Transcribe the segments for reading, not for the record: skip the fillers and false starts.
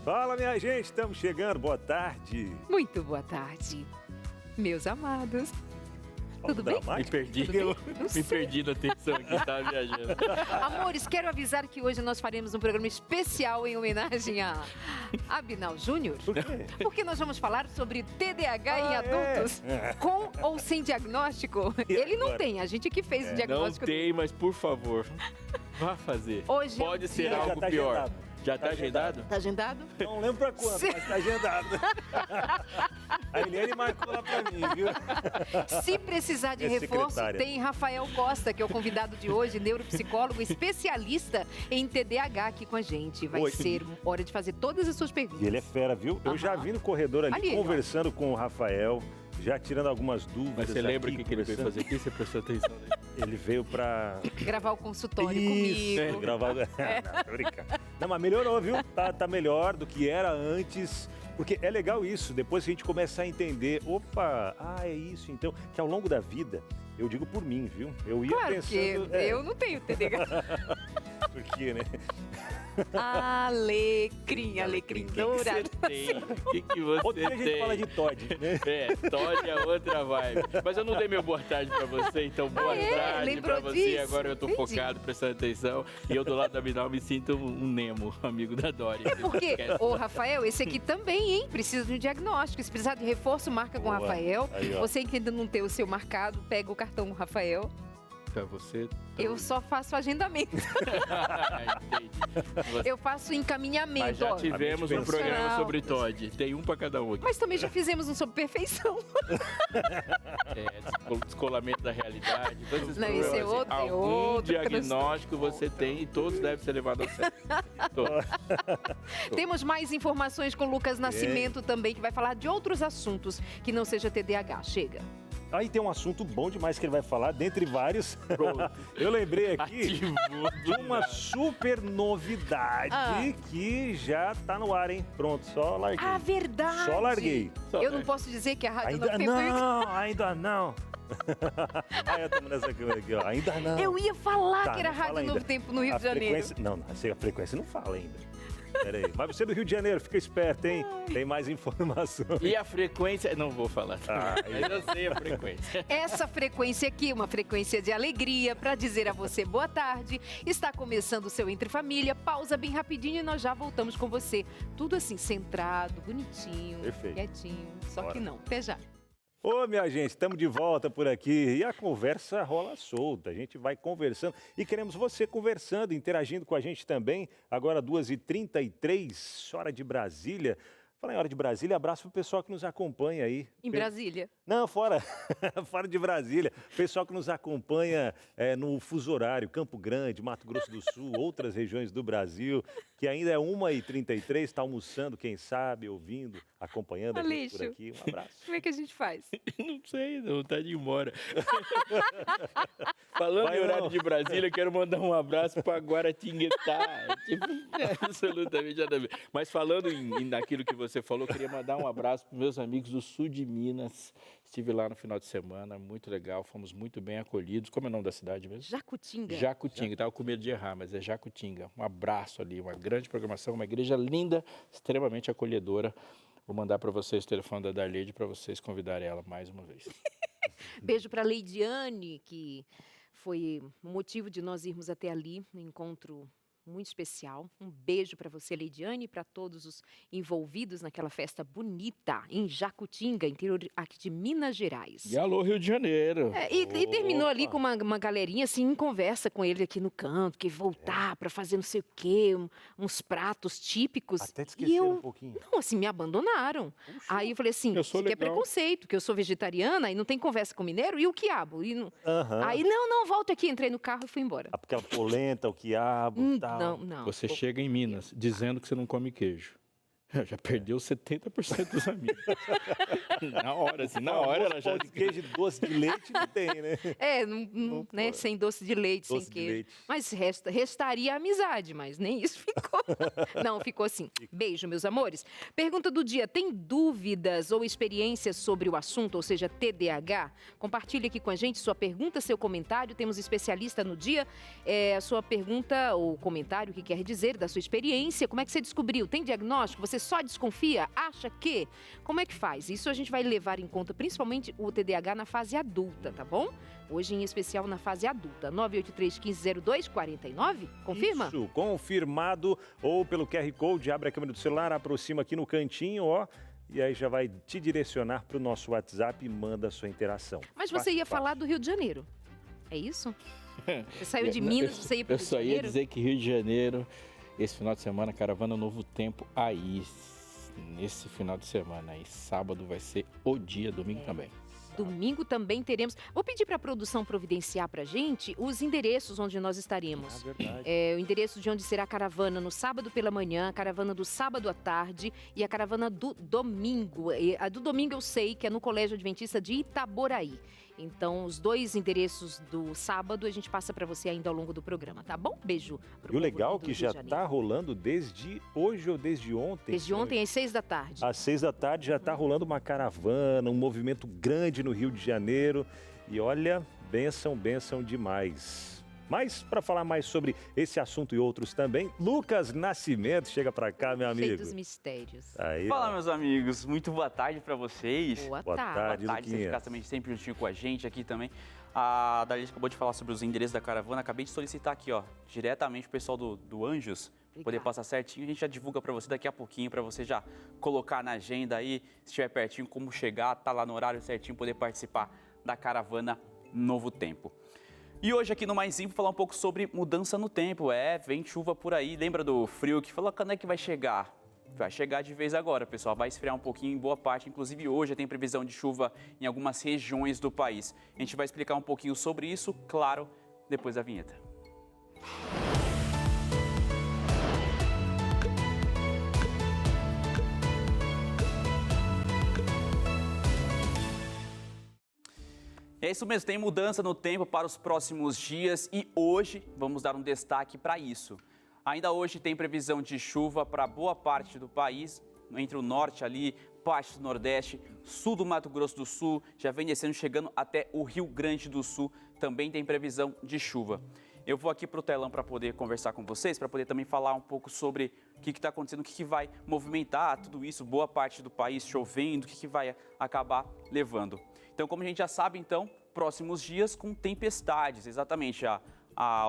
Fala, minha gente, estamos chegando. Boa tarde. Muito boa tarde, meus amados. Tudo bem? Me perdi. Me perdi na atenção aqui, estava viajando. Amores, quero avisar que hoje nós faremos um programa especial em homenagem a Abinal Júnior. Por quê? Porque nós vamos falar sobre TDAH em adultos, com ou sem diagnóstico. Ele não agora? tem, a gente que fez o Não diagnóstico. tem, mas por favor, vá fazer. Hoje Pode ser Já algo tá pior. agendado. Já tá agendado? Tá agendado? Não lembro pra quando, Sim. mas tá agendado. A Eliane marcou lá pra mim, viu? Se precisar de Minha reforço, secretária. tem Rafael Costa, que é o convidado de hoje, neuropsicólogo especialista em TDAH aqui com a gente. Vai Oi. ser hora de fazer todas as suas perguntas. E ele é fera, viu? Eu já vi no corredor ali, Ali ele, ó. conversando com o Rafael, já tirando algumas dúvidas. Mas você lembra o aqui, que ele veio conversando. fazer aqui? Você prestou atenção nele? Ele veio pra... Gravar o consultório Isso, comigo. gravar... Não, tô brincando. Não, mas melhorou, viu? Tá melhor do que era antes. Porque é legal isso, depois que a gente começa a entender, opa, é isso, então, que ao longo da vida, eu digo por mim, viu? Eu ia Claro pensando... que eu não tenho TDAH. Porque, né? Alecrim dourado. Você tem? O que você Outro dia a gente tem? fala de Todd, né? Todd é outra vibe. Mas eu não dei meu boa tarde pra você, então boa tarde Lembrou pra você. disso? Agora eu tô Entendi. focado, prestando atenção. E eu do lado da Abinal me sinto um Nemo, amigo da Dory. Porque, ô Rafael, esse aqui também, hein? Precisa de um diagnóstico. Se precisar de reforço, marca com o Boa. Rafael. Aí, ó. Você que ainda não tem o seu marcado, pega o cartão Rafael. Pra você... Eu só faço agendamento. Entendi. Eu faço encaminhamento. Mas já ó. tivemos um Profissional. programa sobre Todd. Tem um pra cada um aqui. Mas também já fizemos um sobre perfeição. Descolamento da realidade. Todos esses Não, esse é problemas, outro, é algum outro diagnóstico você tem e todos devem ser levados a sério. Todos. Temos mais informações com o Lucas Nascimento também, que vai falar de outros assuntos que não seja TDAH. Chega. Aí tem um assunto bom demais que ele vai falar, dentre vários. Pronto. Eu lembrei aqui Ativou de uma super novidade que já tá no ar, hein? Pronto, só larguei. Ah, verdade. Só larguei. Eu não posso dizer que a rádio Ainda não tem ainda não. Aí eu tô nessa câmera aqui, ó. Ainda não. Eu ia falar Tá, que era não fala Rádio ainda. Novo Tempo no Rio A de Janeiro. frequência... Não, a frequência não fala ainda. Pera aí. Mas você é do Rio de Janeiro, fica esperto, hein? Tem mais informações. E a frequência... Não vou falar. Ah, Mas eu sei a frequência. Essa frequência aqui, uma frequência de alegria, para dizer a você boa tarde. Está começando o seu Entre Família. Pausa bem rapidinho e nós já voltamos com você. Tudo assim, centrado, bonitinho, Perfeito. quietinho. Só Bora. que não. Até já. Ô, minha gente, estamos de volta por aqui e a conversa rola solta. A gente vai conversando e queremos você conversando, interagindo com a gente também. Agora 2h33, hora de Brasília. Falar em hora de Brasília, abraço pro pessoal que nos acompanha aí. Em Brasília. Não, fora, fora de Brasília. Pessoal que nos acompanha no fuso horário, Campo Grande, Mato Grosso do Sul, outras regiões do Brasil, que ainda é 1h33, está almoçando, quem sabe, ouvindo, acompanhando a gente por Aleixo. aqui. Um abraço. Como é que a gente faz? Não sei, não vontade de ir embora. Falando Vai em horário não. de Brasília, eu quero mandar um abraço para Guaratinguetá. Tipo, absolutamente nada a ver. Mas falando naquilo que você falou, eu queria mandar um abraço para meus amigos do sul de Minas. Estive lá no final de semana, muito legal, fomos muito bem acolhidos. Como é o nome da cidade mesmo? Jacutinga. Jacutinga, estava com medo de errar, mas é Jacutinga. Um abraço ali, uma grande programação, uma igreja linda, extremamente acolhedora. Vou mandar para vocês o telefone da Darleide para vocês convidarem ela mais uma vez. Beijo para Leidiane, que foi o motivo de nós irmos até ali, no encontro muito especial. Um beijo para você, Leidiane, e para todos os envolvidos naquela festa bonita em Jacutinga, interior aqui de Minas Gerais. E alô, Rio de Janeiro. E terminou ali Opa. com uma galerinha assim, em conversa com ele aqui no canto, que voltar para fazer não sei o quê, uns pratos típicos. Até te E esqueceram eu, um pouquinho. não, assim, me abandonaram. Aí eu falei assim, Eu sou isso aqui é legal. preconceito, que eu sou vegetariana e não tem conversa com mineiro, e o quiabo? E não... Aham. Aí, não, volta aqui, entrei no carro e fui embora. Aquela polenta, o quiabo e tal. Não. Você chega em Minas dizendo que você não come queijo. Já perdeu 70% dos amigos. Na hora, assim, na hora ela já... Pão de queijo e doce de leite não tem, né? Né? Sem doce de leite, Doce sem de queijo. leite. Mas restaria a amizade, mas nem isso ficou. Não, ficou assim. Beijo, meus amores. Pergunta do dia: tem dúvidas ou experiências sobre o assunto, ou seja, TDAH? Compartilhe aqui com a gente sua pergunta, seu comentário. Temos especialista no dia. A sua pergunta ou comentário, o que quer dizer da sua experiência. Como é que você descobriu? Tem diagnóstico? Você só desconfia? Acha que? Como é que faz? Isso a gente vai levar em conta, principalmente o TDAH na fase adulta, tá bom? Hoje, em especial, na fase adulta. 983-1502-49. Confirma? Isso, confirmado. Ou pelo QR Code, abre a câmera do celular, aproxima aqui no cantinho, ó. E aí já vai te direcionar para o nosso WhatsApp e manda a sua interação. Mas você Fácil, ia falar fácil. do Rio de Janeiro. É isso? Você saiu de Minas, você ia para o Eu Rio de só ia Janeiro? dizer que Rio de Janeiro, esse final de semana, Caravana Novo Tempo aí. Nesse final de semana aí, sábado vai ser o dia, domingo também. Domingo também teremos. Vou pedir para a produção providenciar para a gente os endereços onde nós estaremos. Verdade. O endereço de onde será a caravana no sábado pela manhã, a caravana do sábado à tarde e a caravana do domingo. A do domingo eu sei que é no Colégio Adventista de Itaboraí. Então, os dois endereços do sábado a gente passa para você ainda ao longo do programa, tá bom? Beijo. E o legal é que já está rolando desde hoje ou desde ontem. Desde ontem às 6 da tarde. Às 6 da tarde já está rolando uma caravana, um movimento grande no Rio de Janeiro. E olha, bênção, bênção demais. Mas para falar mais sobre esse assunto e outros também, Lucas Nascimento chega para cá, meu amigo. Cheio dos mistérios. Aí, Fala, ó. meus amigos. Muito boa tarde pra vocês. Boa Boa tarde. tarde, Boa tarde, você Luquinhas. ficar também sempre juntinho com a gente aqui também. A Dalila acabou de falar sobre os endereços da caravana. Acabei de solicitar aqui, ó, diretamente o pessoal do Anjos, Obrigada. poder passar certinho. A gente já divulga pra você daqui a pouquinho, pra você já colocar na agenda aí, se estiver pertinho, como chegar, tá lá no horário certinho, poder participar da caravana Novo Tempo. E hoje aqui no Mais Info falar um pouco sobre mudança no tempo. Vem chuva por aí. Lembra do frio que falou quando é que vai chegar? Vai chegar de vez agora, pessoal. Vai esfriar um pouquinho em boa parte. Inclusive hoje tem previsão de chuva em algumas regiões do país. A gente vai explicar um pouquinho sobre isso, claro, depois da vinheta. É isso mesmo, tem mudança no tempo para os próximos dias e hoje vamos dar um destaque para isso. Ainda hoje tem previsão de chuva para boa parte do país, entre o norte ali, parte do nordeste, sul do Mato Grosso do Sul, já vem descendo, chegando até o Rio Grande do Sul, também tem previsão de chuva. Eu vou aqui para o telão para poder conversar com vocês, para poder também falar um pouco sobre o que está acontecendo, o que vai movimentar tudo isso, boa parte do país chovendo, o que vai acabar levando. Então, como a gente já sabe, então, próximos dias com tempestades, exatamente,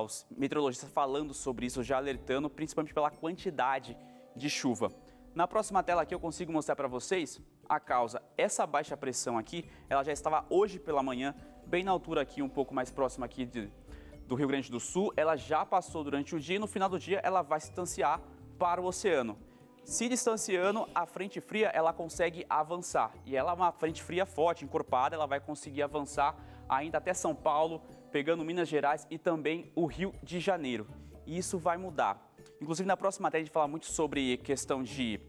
os meteorologistas falando sobre isso, já alertando, principalmente pela quantidade de chuva. Na próxima tela aqui eu consigo mostrar para vocês a causa. Essa baixa pressão aqui, ela já estava hoje pela manhã, bem na altura aqui, um pouco mais próxima aqui do Rio Grande do Sul. Ela já passou durante o dia e no final do dia ela vai se distanciar para o oceano. Se distanciando, a frente fria ela consegue avançar. E ela é uma frente fria forte, encorpada, ela vai conseguir avançar ainda até São Paulo, pegando Minas Gerais e também o Rio de Janeiro. E isso vai mudar. Inclusive, na próxima matéria a gente fala muito sobre questão de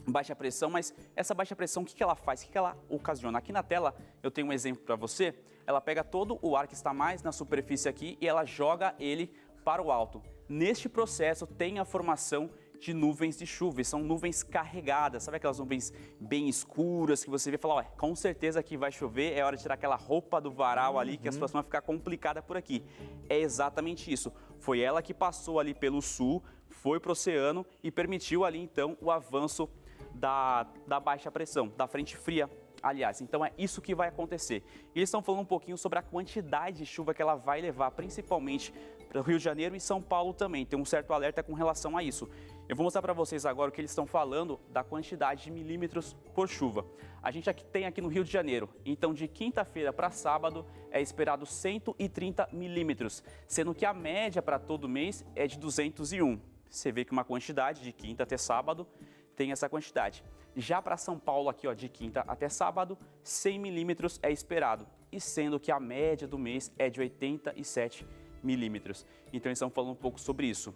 baixa pressão, mas essa baixa pressão, o que ela faz? O que ela ocasiona? Aqui na tela eu tenho um exemplo para você. Ela pega todo o ar que está mais na superfície aqui e ela joga ele para o alto. Neste processo tem a formação de nuvens de chuva, e são nuvens carregadas, sabe aquelas nuvens bem escuras que você vê e fala, com certeza que vai chover, é hora de tirar aquela roupa do varal ali, que a situação vai ficar complicada por aqui. É exatamente isso, foi ela que passou ali pelo sul, foi para o oceano e permitiu ali então o avanço da baixa pressão, da frente fria, aliás. Então é isso que vai acontecer. E eles estão falando um pouquinho sobre a quantidade de chuva que ela vai levar, principalmente para o Rio de Janeiro e São Paulo também. Tem um certo alerta com relação a isso. Eu vou mostrar para vocês agora o que eles estão falando da quantidade de milímetros por chuva. A gente tem aqui no Rio de Janeiro, então de quinta-feira para sábado é esperado 130 milímetros, sendo que a média para todo mês é de 201. Você vê que uma quantidade de quinta até sábado tem essa quantidade. Já para São Paulo aqui, ó, de quinta até sábado, 100 milímetros é esperado, e sendo que a média do mês é de 87 milímetros. Então eles estão falando um pouco sobre isso.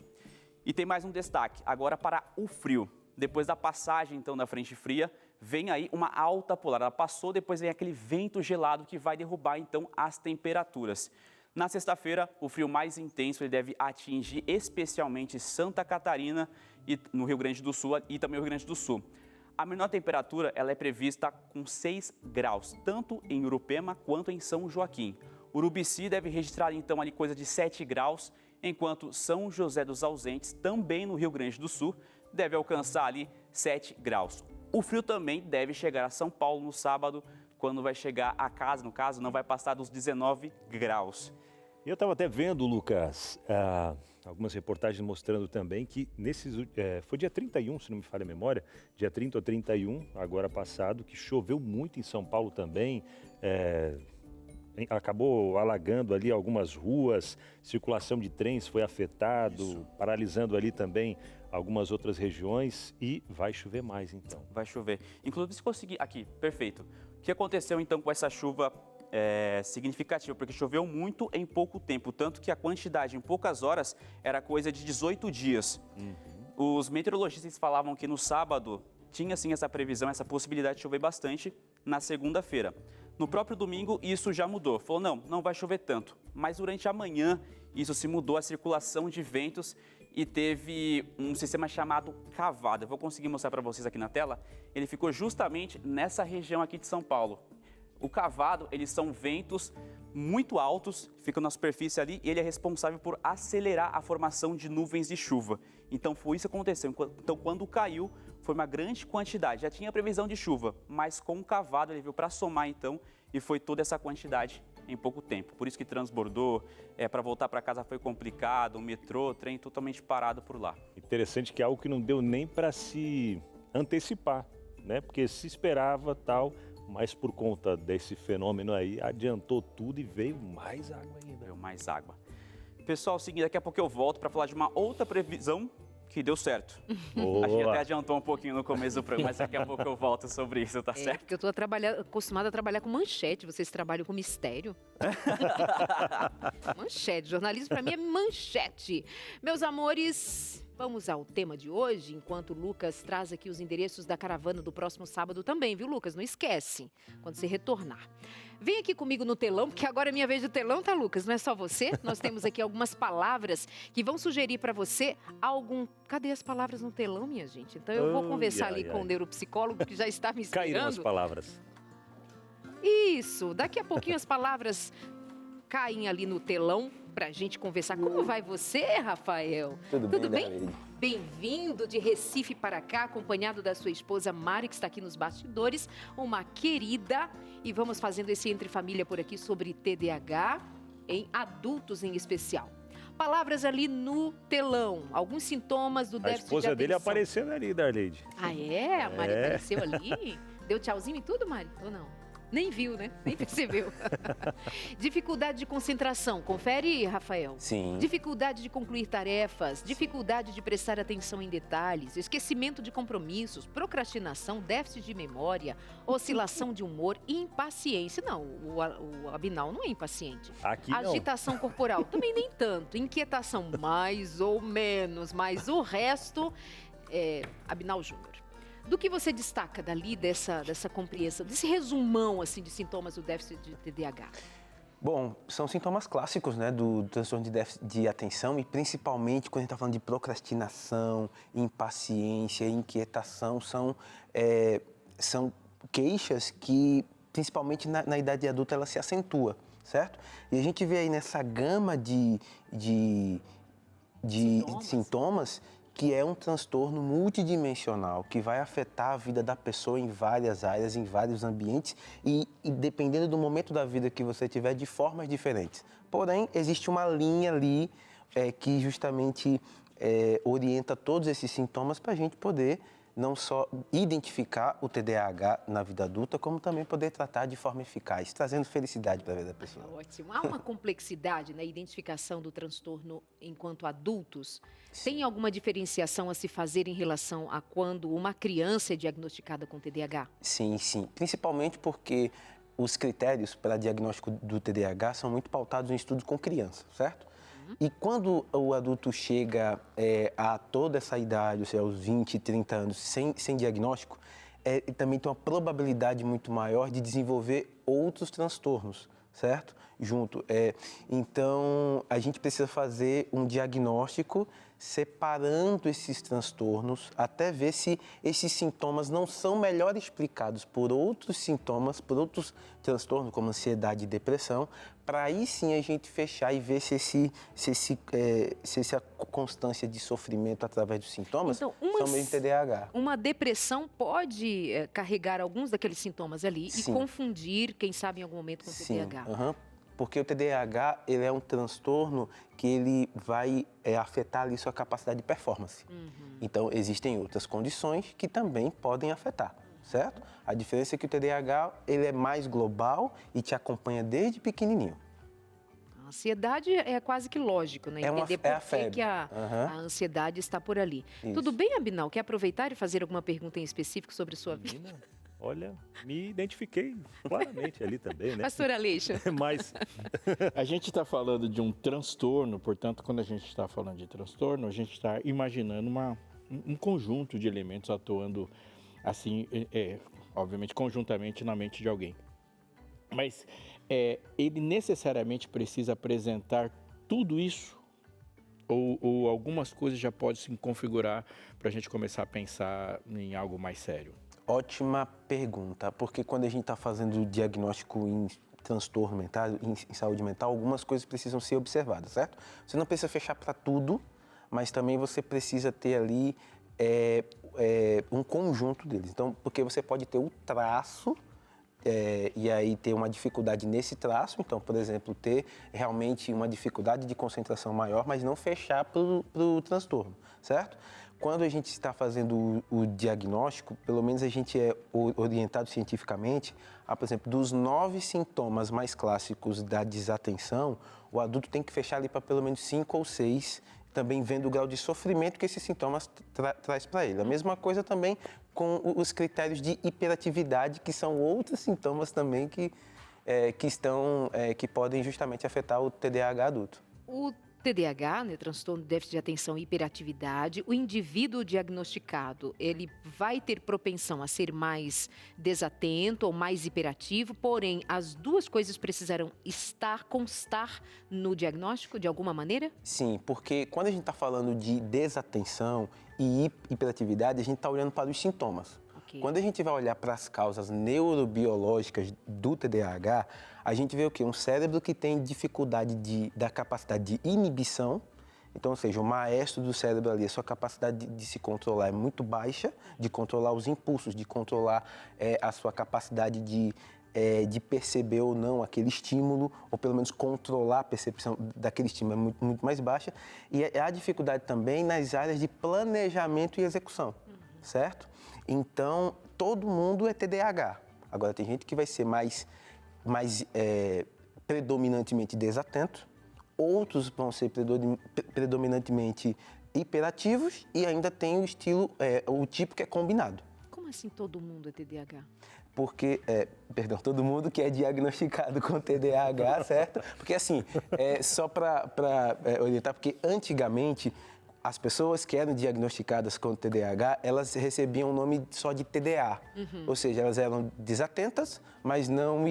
E tem mais um destaque, agora para o frio. depois da passagem então da frente fria, vem aí uma alta polar. Ela passou, depois vem aquele vento gelado que vai derrubar então as temperaturas. Na sexta-feira, o frio mais intenso ele deve atingir especialmente Santa Catarina e no Rio Grande do Sul e também o Rio Grande do Sul. A menor temperatura ela é prevista com 6 graus, tanto em Urupema quanto em São Joaquim. Urubici deve registrar então ali coisa de 7 graus, enquanto São José dos Ausentes, também no Rio Grande do Sul, deve alcançar ali 7 graus. O frio também deve chegar a São Paulo no sábado, quando vai chegar a casa, no caso, não vai passar dos 19 graus. Eu estava até vendo, Lucas, algumas reportagens mostrando também que foi dia 31, se não me falha a memória, dia 30 ou 31, agora passado, que choveu muito em São Paulo também, acabou alagando ali algumas ruas, circulação de trens foi afetado, paralisando ali também algumas outras regiões e vai chover mais então. Vai chover. Inclusive, se conseguir... Aqui, perfeito. O que aconteceu então com essa chuva significativa? Porque choveu muito em pouco tempo, tanto que a quantidade em poucas horas era coisa de 18 dias. Os meteorologistas falavam que no sábado tinha sim essa previsão, essa possibilidade de chover bastante na segunda-feira. No próprio domingo, isso já mudou. Falou, não vai chover tanto. Mas durante a manhã, isso se mudou, a circulação de ventos e teve um sistema chamado cavado. Eu vou conseguir mostrar para vocês aqui na tela. Ele ficou justamente nessa região aqui de São Paulo. O cavado, eles são ventos muito altos, ficam na superfície ali e ele é responsável por acelerar a formação de nuvens de chuva. Então foi isso que aconteceu. Então quando caiu, foi uma grande quantidade. Já tinha previsão de chuva, mas com o cavado ele veio para somar então e foi toda essa quantidade em pouco tempo. Por isso que transbordou, para voltar para casa foi complicado, o metrô, o trem totalmente parado por lá. Interessante que é algo que não deu nem para se antecipar, né? Porque se esperava tal, mas por conta desse fenômeno aí, adiantou tudo e veio mais água ainda. Veio mais água. Pessoal, seguinte, daqui a pouco eu volto para falar de uma outra previsão que deu certo. A gente até adiantou um pouquinho no começo do programa, mas daqui a pouco eu volto sobre isso, tá certo? Porque eu tô acostumada a trabalhar com manchete, vocês trabalham com mistério. Manchete, jornalismo para mim é manchete. Meus amores, vamos ao tema de hoje, enquanto o Lucas traz aqui os endereços da caravana do próximo sábado também, viu, Lucas? Não esquece, quando você retornar. Vem aqui comigo no telão, porque agora é minha vez do telão, tá, Lucas? Não é só você. Nós temos aqui algumas palavras que vão sugerir para você Cadê as palavras no telão, minha gente? Então eu vou conversar ali com o neuropsicólogo que já está me esperando. Caíram as palavras. Isso, daqui a pouquinho as palavras caem ali no telão pra gente conversar. Como vai você, Rafael? Tudo bem? Bem-vindo de Recife para cá, acompanhado da sua esposa Mari, que está aqui nos bastidores, uma querida. E vamos fazendo esse Entre Família por aqui sobre TDAH, em adultos em especial. Palavras ali no telão, alguns sintomas do déficit de atenção. A esposa dele aparecendo ali, Darleide. Ah, é? A Mari apareceu ali? Deu tchauzinho e tudo, Mari? Ou não? Nem viu, né? Nem percebeu. Dificuldade de concentração. Confere, Rafael. Sim. Dificuldade de concluir tarefas, dificuldade de prestar atenção em detalhes, esquecimento de compromissos, procrastinação, déficit de memória, oscilação de humor e impaciência. Não, o Abinal não é impaciente. Aqui não. Agitação corporal, também nem tanto. Inquietação, mais ou menos. Mas o resto é Abinal Júnior. Do que você destaca dali, dessa compreensão, desse resumão assim, de sintomas do déficit de TDAH? Bom, são sintomas clássicos, né, do transtorno de déficit de atenção e principalmente quando a gente está falando de procrastinação, impaciência, inquietação, são queixas que, principalmente na idade adulta, ela se acentua, certo? E a gente vê aí nessa gama de sintomas que é um transtorno multidimensional, que vai afetar a vida da pessoa em várias áreas, em vários ambientes e dependendo do momento da vida que você tiver, de formas diferentes. Porém, existe uma linha ali que justamente orienta todos esses sintomas para a gente poder não só identificar o TDAH na vida adulta, como também poder tratar de forma eficaz, trazendo felicidade para a vida da pessoa. Ótimo. Há uma complexidade na identificação do transtorno enquanto adultos? Sim. Tem alguma diferenciação a se fazer em relação a quando uma criança é diagnosticada com TDAH? Sim, sim. Principalmente porque os critérios para diagnóstico do TDAH são muito pautados em estudos com criança, certo? E quando o adulto chega a toda essa idade, ou seja, aos 20, 30 anos, sem diagnóstico, também tem uma probabilidade muito maior de desenvolver outros transtornos, certo? Junto. Então, a gente precisa fazer um diagnóstico separando esses transtornos até ver se esses sintomas não são melhor explicados por outros sintomas, por outros transtornos, como ansiedade e depressão, para aí sim a gente fechar e ver se essa constância de sofrimento através dos sintomas Então, são mesmo TDAH. Uma depressão pode carregar alguns daqueles sintomas ali Sim. e confundir, quem sabe em algum momento, com TDAH. Aham. Porque o TDAH, ele é um transtorno que ele vai afetar ali sua capacidade de performance. Então, existem outras condições que também podem afetar, certo? A diferença é que o TDAH, ele é mais global e te acompanha desde pequenininho. A ansiedade é quase que lógico, né? Entender por a febre. que a ansiedade está por ali. Isso. Tudo bem, Abinal? Quer aproveitar e fazer alguma pergunta em específico sobre a sua vida? Menina, olha, me identifiquei claramente ali também, né? Pastor Aleixo. Mas A gente está falando de um transtorno, portanto, quando a gente está falando de transtorno, a gente está imaginando um conjunto de elementos atuando assim, obviamente, conjuntamente na mente de alguém. Mas ele necessariamente precisa apresentar tudo isso? Ou algumas coisas já podem se configurar para a gente começar a pensar em algo mais sério? Ótima pergunta, porque quando a gente está fazendo o diagnóstico em transtorno mental, em saúde mental, algumas coisas precisam ser observadas, certo? Você não precisa fechar para tudo, mas também você precisa ter ali um conjunto deles. Então, porque você pode ter o traço e aí ter uma dificuldade nesse traço, então, por exemplo, ter realmente uma dificuldade de concentração maior, mas não fechar para o transtorno, certo? Quando a gente está fazendo o diagnóstico, pelo menos a gente é orientado cientificamente a, por exemplo, dos 9 sintomas mais clássicos da desatenção, o adulto tem que fechar ali para pelo menos 5 ou 6, também vendo o grau de sofrimento que esses sintomas traz para ele. A mesma coisa também com os critérios de hiperatividade, que são outros sintomas também que podem justamente afetar o TDAH adulto. O TDAH, né, transtorno de déficit de atenção e hiperatividade, o indivíduo diagnosticado, ele vai ter propensão a ser mais desatento ou mais hiperativo, porém, as duas coisas precisarão constar no diagnóstico de alguma maneira? Sim, porque quando a gente está falando de desatenção e hiperatividade, a gente está olhando para os sintomas. Okay. Quando a gente vai olhar para as causas neurobiológicas do TDAH, a gente vê o quê? Um cérebro que tem dificuldade da capacidade de inibição. Então, ou seja, o maestro do cérebro ali, a sua capacidade de se controlar é muito baixa, de controlar os impulsos, de controlar a sua capacidade de perceber ou não aquele estímulo, ou pelo menos controlar a percepção daquele estímulo é muito, muito mais baixa. E há dificuldade também nas áreas de planejamento e execução, certo? Então, todo mundo é TDAH. Agora, tem gente que vai ser mais predominantemente desatento, outros vão ser predominantemente hiperativos e ainda tem o tipo que é combinado. Como assim todo mundo é TDAH? Porque, todo mundo que é diagnosticado com TDAH, certo? Porque assim, só para orientar, porque antigamente as pessoas que eram diagnosticadas com TDAH, elas recebiam o nome só de TDA. Ou seja, elas eram desatentas, mas não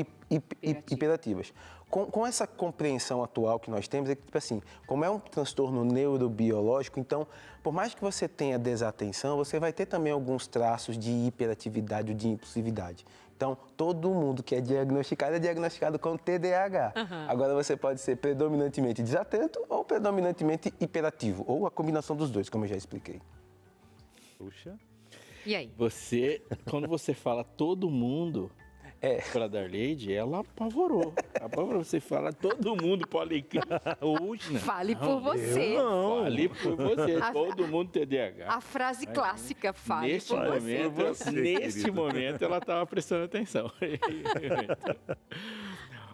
hiperativas. Com essa compreensão atual que nós temos, é que, tipo assim, como é um transtorno neurobiológico, então, por mais que você tenha desatenção, você vai ter também alguns traços de hiperatividade ou de impulsividade. Então, todo mundo que é diagnosticado com TDAH. Agora, você pode ser predominantemente desatento ou predominantemente hiperativo, ou a combinação dos dois, como eu já expliquei. puxa, E aí? Quando você fala todo mundo para Darleide, ela apavorou. Você fala todo mundo pode Fale por você. Fale por você, todo mundo TDAH. A frase clássica, fale Neste por você. momento, neste momento, ela estava prestando atenção.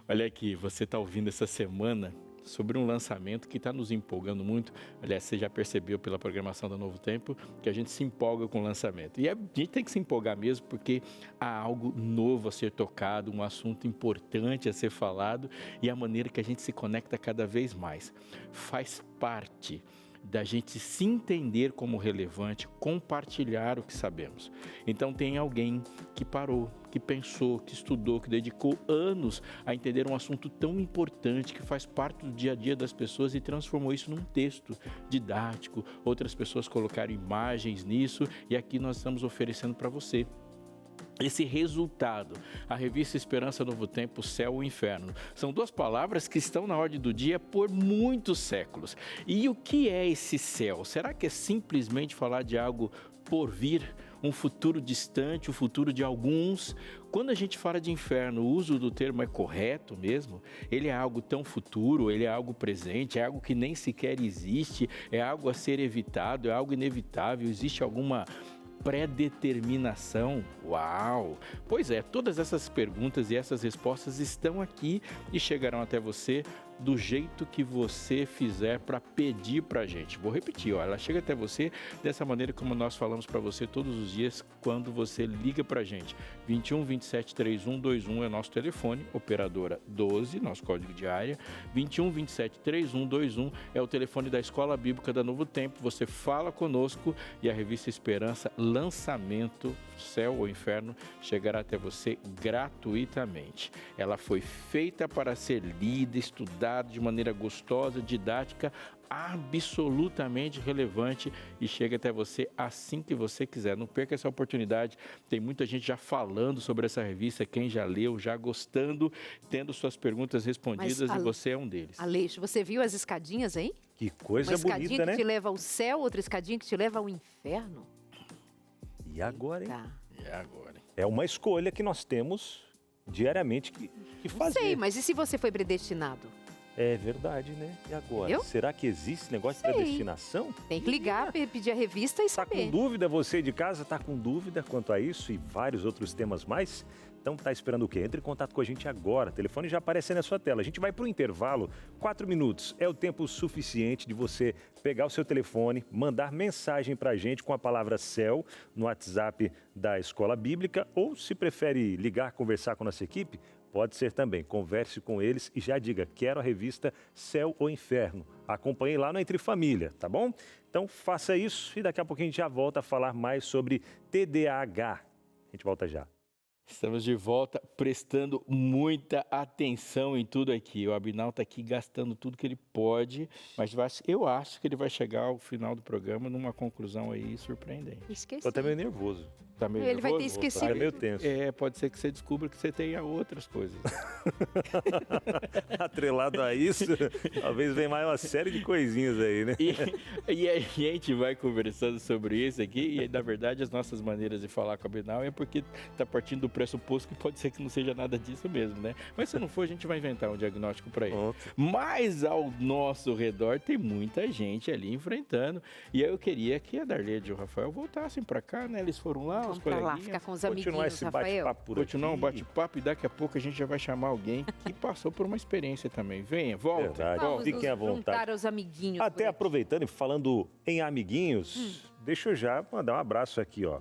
Olha aqui, você está ouvindo essa semana sobre um lançamento que está nos empolgando muito. Aliás, você já percebeu pela programação da Novo Tempo que a gente se empolga com o lançamento. E a gente tem que se empolgar mesmo porque há algo novo a ser tocado, um assunto importante a ser falado e a maneira que a gente se conecta cada vez mais. Faz parte da gente se entender como relevante, compartilhar o que sabemos. Então tem alguém que parou, que pensou, que estudou, que dedicou anos a entender um assunto tão importante que faz parte do dia a dia das pessoas e transformou isso num texto didático. Outras pessoas colocaram imagens nisso e aqui nós estamos oferecendo para você esse resultado. A revista Esperança Novo Tempo, Céu ou Inferno. São duas palavras que estão na ordem do dia por muitos séculos. E o que é esse céu? Será que é simplesmente falar de algo por vir? Um futuro distante, o futuro de alguns? Quando a gente fala de inferno, o uso do termo é correto mesmo? Ele é algo tão futuro, ele é algo presente, é algo que nem sequer existe, é algo a ser evitado, é algo inevitável, existe alguma pré-determinação? Uau! Pois é, todas essas perguntas e essas respostas estão aqui e chegarão até você do jeito que você fizer para pedir para a gente. Vou repetir, ó, ela chega até você dessa maneira como nós falamos para você todos os dias quando você liga para a gente. 21 27 31 21 é nosso telefone, operadora 12, nosso código de área. 21 27 31 21 é o telefone da Escola Bíblica da Novo Tempo. Você fala conosco e a revista Esperança, lançamento, Céu ou Inferno, chegará até você gratuitamente. Ela foi feita para ser lida, estudada de maneira gostosa, didática, absolutamente relevante e chega até você assim que você quiser. Não perca essa oportunidade. Tem muita gente já falando sobre essa revista, quem já leu, já gostando, tendo suas perguntas respondidas e você é um deles. Aleixo, você viu as escadinhas aí? Que coisa Uma escadinha bonita, né? que te leva ao céu, outra escadinha que te leva ao inferno. E agora, hein? Tá. É agora. É uma escolha que nós temos diariamente que Não fazer. sei, mas e se você foi predestinado? É verdade, né? E agora? Entendeu? Será que existe esse negócio de Sei. predestinação? Tem que ligar, pedir a revista e Tá com saber. dúvida, você de casa tá com dúvida quanto a isso e vários outros temas mais? Então tá esperando o quê? Entre em contato com a gente agora. O telefone já aparece aí na sua tela. A gente vai para o intervalo. 4 minutos é o tempo suficiente de você pegar o seu telefone, mandar mensagem para a gente com a palavra céu no WhatsApp da Escola Bíblica ou se prefere ligar, conversar com a nossa equipe, pode ser também. Converse com eles e já diga, quero a revista Céu ou Inferno. Acompanhe lá no Entre Família, tá bom? Então faça isso e daqui a pouquinho a gente já volta a falar mais sobre TDAH. A gente volta já. Estamos de volta, prestando muita atenção em tudo aqui. O Abinal está aqui gastando tudo que ele pode, mas eu acho que ele vai chegar ao final do programa numa conclusão aí surpreendente. Esqueci. Tô até meio nervoso. Tá meio Ele vai ter nervoso? esquecido. Tá meio tenso. É, pode ser que você descubra que você tenha outras coisas. Atrelado a isso, talvez venha mais uma série de coisinhas aí, né? E a gente vai conversando sobre isso aqui, e na verdade as nossas maneiras de falar com a Abinal é porque está partindo do pressuposto que pode ser que não seja nada disso mesmo, né? Mas se não for, a gente vai inventar um diagnóstico para ele. Pronto. Mas ao nosso redor tem muita gente ali enfrentando, e aí eu queria que a Darlede e o Rafael voltassem para cá, né? Eles foram lá, Vamos os pra lá, coleguinhas. ficar com os Continuar amiguinhos, esse Rafael. bate-papo por Continuar um aqui. bate-papo e daqui a pouco a gente já vai chamar alguém que passou por uma experiência também. Venha, volta. Verdade. volta. Fiquem à nos juntar vontade. aos amiguinhos. Até por aqui. aproveitando e falando em amiguinhos, deixa eu já mandar um abraço aqui, ó.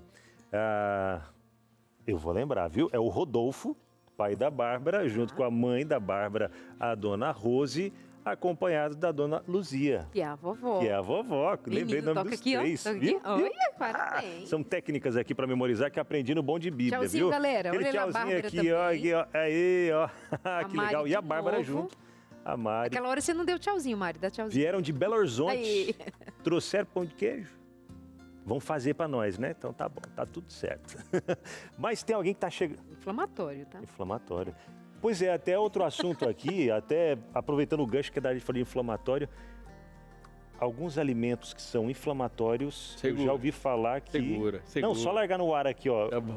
Eu vou lembrar, viu? É o Rodolfo, pai da Bárbara, junto com a mãe da Bárbara, a dona Rose, acompanhado da dona Luzia, Que é a vovó. que é a vovó. Lembrei o nome toca dos aqui, três, ó. Toca viu? aqui. Olha, parabéns. São técnicas aqui para memorizar que aprendi no Bom de Bíblia, Tchauzinho, viu? galera. Aquele Olha lá a tchauzinho Bárbara aqui, ó, também. aqui, ó. Aí, ó. Que Mari legal. E de a Bárbara novo. junto. A Mari. Aquela hora você não deu tchauzinho, Mari. Dá tchauzinho. Vieram de Belo Horizonte. Aí. Trouxeram pão de queijo. Vão fazer para nós, né? Então tá bom, tá tudo certo. Mas tem alguém que tá chegando... Inflamatório, tá? Inflamatório. Pois é, até outro assunto aqui, até aproveitando o gancho que a Dari falou de inflamatório, alguns alimentos que são inflamatórios, eu Segura. já ouvi falar que... Segura. Não, só largar no ar aqui, ó. Tá bom.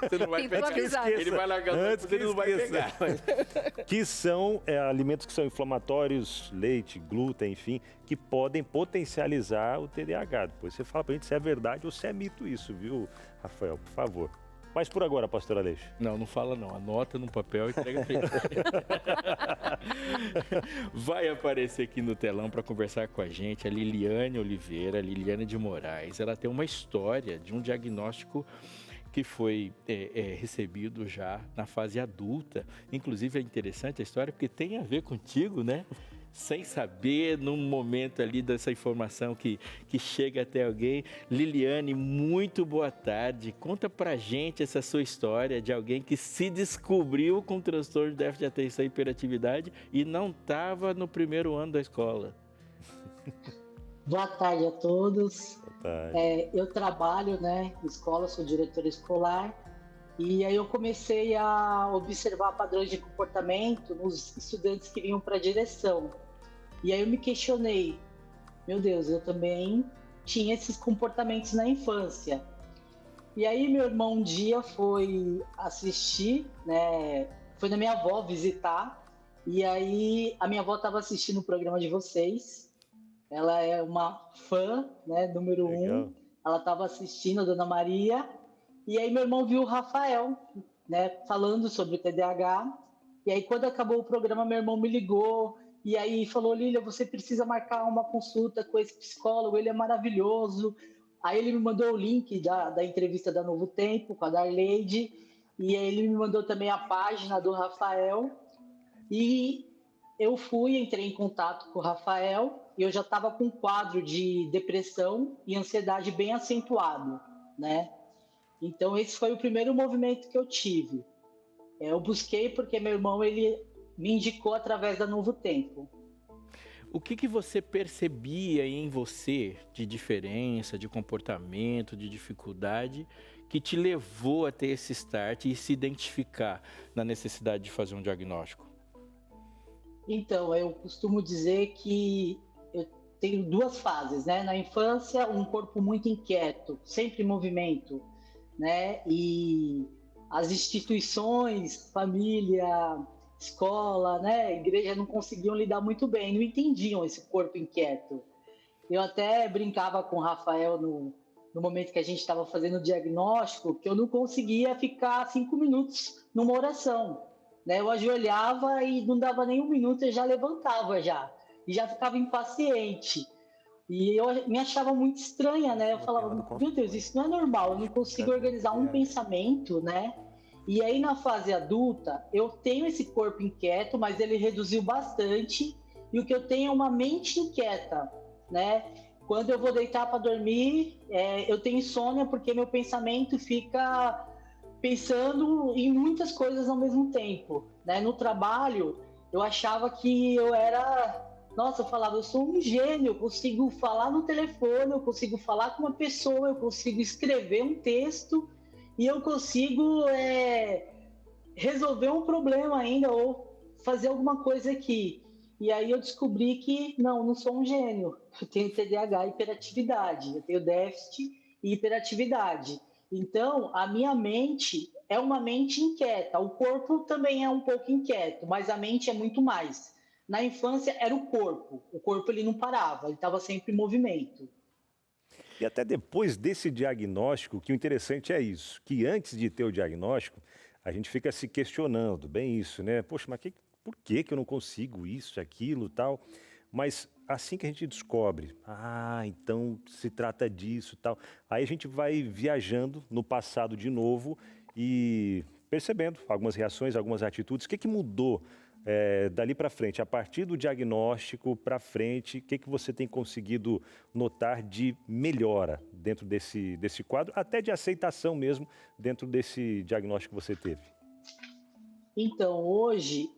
Você não vai Tentou pegar. avisar. Ele vai largar Antes que ele não vai esqueça. pegar. Que são alimentos que são inflamatórios, leite, glúten, enfim, que podem potencializar o TDAH. Depois você fala pra gente se é verdade ou se é mito isso, viu, Rafael? Por favor. Mas por agora, pastor Aleixo. Não fala não. Anota no papel e entrega pra ele. Vai aparecer aqui no telão para conversar com a gente a Liliane Oliveira, Liliane de Moraes. Ela tem uma história de um diagnóstico que foi recebido já na fase adulta. Inclusive é interessante a história porque tem a ver contigo, né? Sem saber, num momento ali dessa informação que chega até alguém. Liliane, muito boa tarde. Conta pra gente essa sua história de alguém que se descobriu com transtorno de déficit de atenção e hiperatividade e não estava no primeiro ano da escola. Boa tarde a todos. Boa tarde. Eu trabalho, em escola, sou diretora escolar. E aí eu comecei a observar padrões de comportamento nos estudantes que vinham para a direção. E aí eu me questionei, meu Deus, eu também tinha esses comportamentos na infância. E aí meu irmão um dia foi assistir, foi na minha avó visitar, e aí a minha avó estava assistindo o programa de vocês. Ela é uma fã, número Legal. 1. Ela estava assistindo a Dona Maria. E aí meu irmão viu o Rafael, falando sobre o TDAH. E aí quando acabou o programa, meu irmão me ligou e aí falou, Lília, você precisa marcar uma consulta com esse psicólogo, ele é maravilhoso. Aí ele me mandou o link da entrevista da Novo Tempo com a Darleide, e aí ele me mandou também a página do Rafael. E eu entrei em contato com o Rafael, e eu já estava com um quadro de depressão e ansiedade bem acentuado, Então, esse foi o primeiro movimento que eu tive. Eu busquei porque meu irmão ele me indicou através da Novo Tempo. O que você percebia em você de diferença, de comportamento, de dificuldade, que te levou a ter esse start e se identificar na necessidade de fazer um diagnóstico? Então, eu costumo dizer que eu tenho 2 fases, Na infância, um corpo muito inquieto, sempre em movimento, E as instituições, família, escola, igreja não conseguiam lidar muito bem, não entendiam esse corpo inquieto. Eu até brincava com o Rafael no momento que a gente estava fazendo o diagnóstico, que eu não conseguia ficar 5 minutos numa oração, Eu ajoelhava e não dava nem 1 minuto, eu já levantava e já ficava impaciente. E eu me achava muito estranha, Eu falava, meu Deus, isso não é normal, eu não consigo organizar um pensamento, E aí na fase adulta, eu tenho esse corpo inquieto, mas ele reduziu bastante, e o que eu tenho é uma mente inquieta, Quando eu vou deitar para dormir, eu tenho insônia porque meu pensamento fica pensando em muitas coisas ao mesmo tempo, No trabalho, eu achava que eu era... Nossa, eu falava, eu sou um gênio, eu consigo falar no telefone, eu consigo falar com uma pessoa, eu consigo escrever um texto e eu consigo resolver um problema ainda ou fazer alguma coisa aqui. E aí eu descobri que não sou um gênio, eu tenho TDAH e hiperatividade, eu tenho déficit e hiperatividade. Então, a minha mente é uma mente inquieta, o corpo também é um pouco inquieto, mas a mente é muito mais. Na infância era o corpo ele não parava, ele estava sempre em movimento. E até depois desse diagnóstico, que o interessante é isso, que antes de ter o diagnóstico, a gente fica se questionando, bem isso, Poxa, mas por que eu não consigo isso, aquilo, tal? Mas assim que a gente descobre, então se trata disso, tal, aí a gente vai viajando no passado de novo e percebendo algumas reações, algumas atitudes. O que mudou dali para frente, a partir do diagnóstico para frente, o que você tem conseguido notar de melhora dentro desse quadro, até de aceitação mesmo dentro desse diagnóstico que você teve? Então, hoje,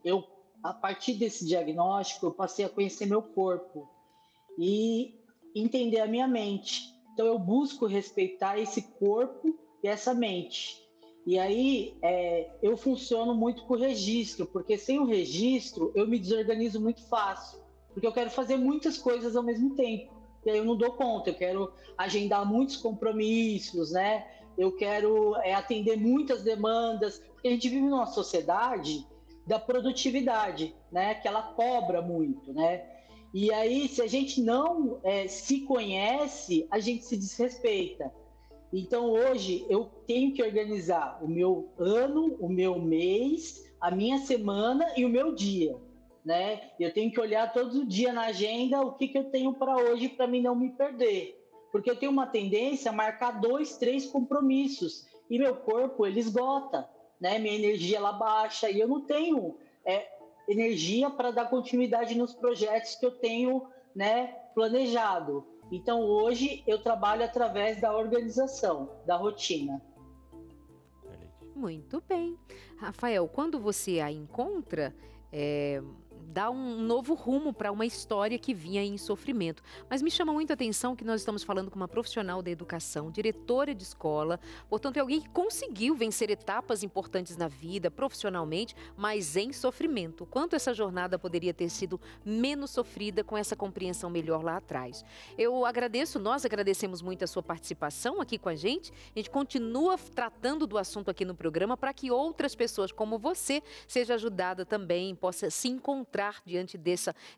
a partir desse diagnóstico, eu passei a conhecer meu corpo e entender a minha mente. Então, eu busco respeitar esse corpo e essa mente. E aí, eu funciono muito com o registro, porque sem o registro, eu me desorganizo muito fácil, porque eu quero fazer muitas coisas ao mesmo tempo, e aí eu não dou conta, eu quero agendar muitos compromissos, Eu quero atender muitas demandas, porque a gente vive numa sociedade da produtividade, que ela cobra muito, E aí, se a gente não se conhece, a gente se desrespeita. Então, hoje, eu tenho que organizar o meu ano, o meu mês, a minha semana e o meu dia, né? Eu tenho que olhar todo dia na agenda o que eu tenho para hoje para mim não me perder. Porque eu tenho uma tendência a marcar 2, 3 compromissos e meu corpo, ele esgota, né? Minha energia, ela baixa e eu não tenho energia para dar continuidade nos projetos que eu tenho, né, planejado. Então, hoje, eu trabalho através da organização, da rotina. Muito bem. Rafael, quando você a encontra, dá um novo rumo para uma história que vinha em sofrimento. Mas me chama muito a atenção que nós estamos falando com uma profissional da educação, diretora de escola, portanto é alguém que conseguiu vencer etapas importantes na vida, profissionalmente, mas em sofrimento. Quanto essa jornada poderia ter sido menos sofrida com essa compreensão melhor lá atrás. Nós agradecemos muito a sua participação aqui com a gente continua tratando do assunto aqui no programa para que outras pessoas como você seja ajudada também, possa se encontrar diante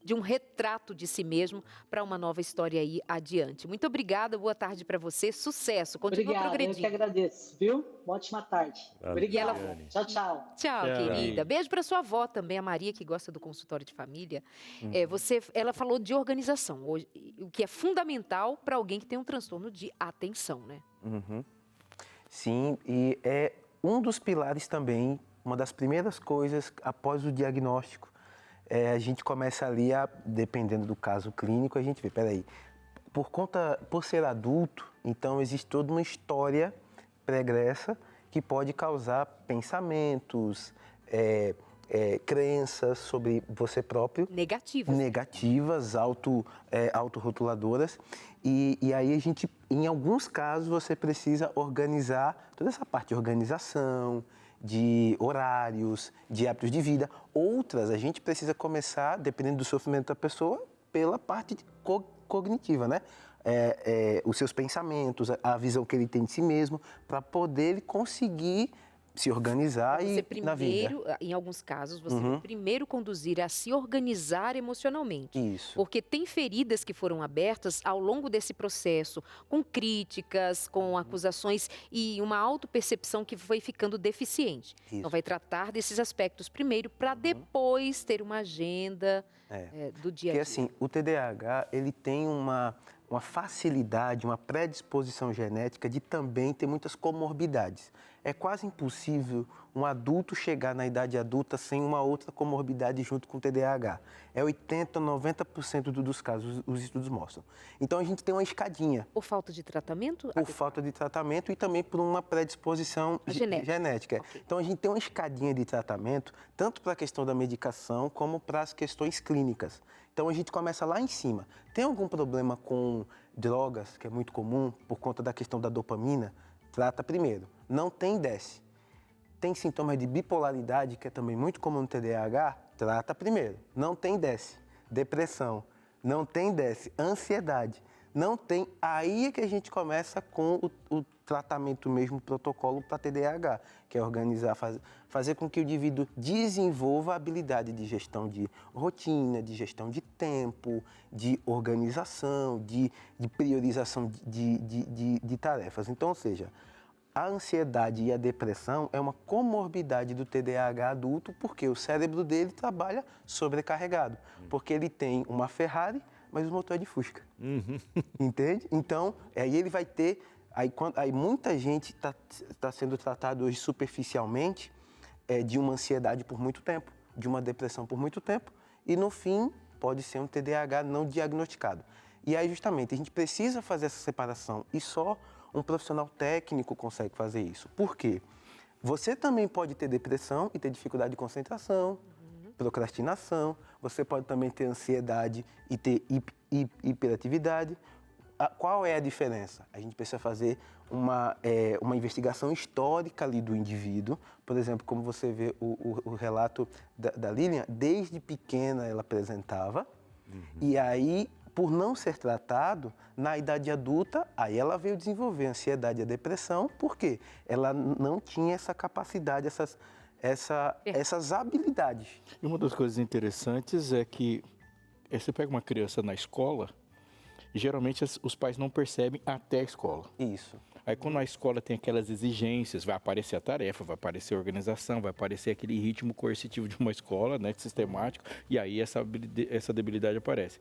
de um retrato de si mesmo para uma nova história aí adiante. Muito obrigada, boa tarde para você, sucesso, continua progredindo. Eu que agradeço, viu? Ótima tarde. Obrigada. Tchau, tchau. Tchau, querida. Beijo para sua avó também, a Maria, que gosta do consultório de família. Ela falou de organização, o que é fundamental para alguém que tem um transtorno de atenção, né? Sim, e é um dos pilares também, uma das primeiras coisas após o diagnóstico. A gente começa ali dependendo do caso clínico, a gente vê, peraí, por ser adulto, então existe toda uma história pregressa que pode causar pensamentos, crenças sobre você próprio. Negativas, autorrotuladoras. E aí a gente, em alguns casos, você precisa organizar toda essa parte de organização, de horários, de hábitos de vida. Outras, a gente precisa começar, dependendo do sofrimento da pessoa, pela parte cognitiva, né? Os seus pensamentos, a visão que ele tem de si mesmo, para poder ele conseguir se organizar na vida. Em alguns casos, você primeiro conduzir a se organizar emocionalmente. Isso. Porque tem feridas que foram abertas ao longo desse processo, com críticas, com acusações e uma autopercepção que foi ficando deficiente. Isso. Então, vai tratar desses aspectos primeiro, para depois ter uma agenda do dia a dia. Porque assim, o TDAH, ele tem uma facilidade, uma predisposição genética de também ter muitas comorbidades. É quase impossível um adulto chegar na idade adulta sem uma outra comorbidade junto com o TDAH. 80%, 90% dos casos, os estudos mostram. Então, a gente tem uma escadinha. Por falta de tratamento? Por falta de tratamento e também por uma predisposição genética. Okay. Então, a gente tem uma escadinha de tratamento, tanto para a questão da medicação, como para as questões clínicas. Então, a gente começa lá em cima. Tem algum problema com drogas, que é muito comum, por conta da questão da dopamina? Trata primeiro. Não tem, desce. Tem sintomas de bipolaridade, que é também muito comum no TDAH? Trata primeiro. Não tem, desce. Depressão. Não tem, desce. Ansiedade. Não tem. Aí é que a gente começa com o tratamento mesmo, o protocolo para TDAH, que é organizar, fazer com que o indivíduo desenvolva a habilidade de gestão de rotina, de gestão de tempo, de organização, de priorização de tarefas. Então, ou seja, a ansiedade e a depressão é uma comorbidade do TDAH adulto, porque o cérebro dele trabalha sobrecarregado, porque ele tem uma Ferrari, mas o motor é de Fusca. Entende? Então, aí ele vai ter... Aí muita gente está sendo tratado hoje superficialmente de uma ansiedade por muito tempo, de uma depressão por muito tempo, e no fim pode ser um TDAH não diagnosticado. E aí justamente a gente precisa fazer essa separação e só um profissional técnico consegue fazer isso. Por quê? Você também pode ter depressão e ter dificuldade de concentração, procrastinação, você pode também ter ansiedade e ter hiperatividade. Qual é a diferença? A gente precisa fazer uma investigação histórica ali do indivíduo. Por exemplo, como você vê o relato da Lilian, desde pequena ela apresentava, e aí, por não ser tratado, na idade adulta, aí ela veio desenvolver a ansiedade e a depressão, porque ela não tinha essa capacidade, essas habilidades. E uma das coisas interessantes é que você pega uma criança na escola, geralmente os pais não percebem até a escola. Isso. Aí quando a escola tem aquelas exigências, vai aparecer a tarefa, vai aparecer a organização, vai aparecer aquele ritmo coercitivo de uma escola, né, sistemático, e aí essa debilidade aparece.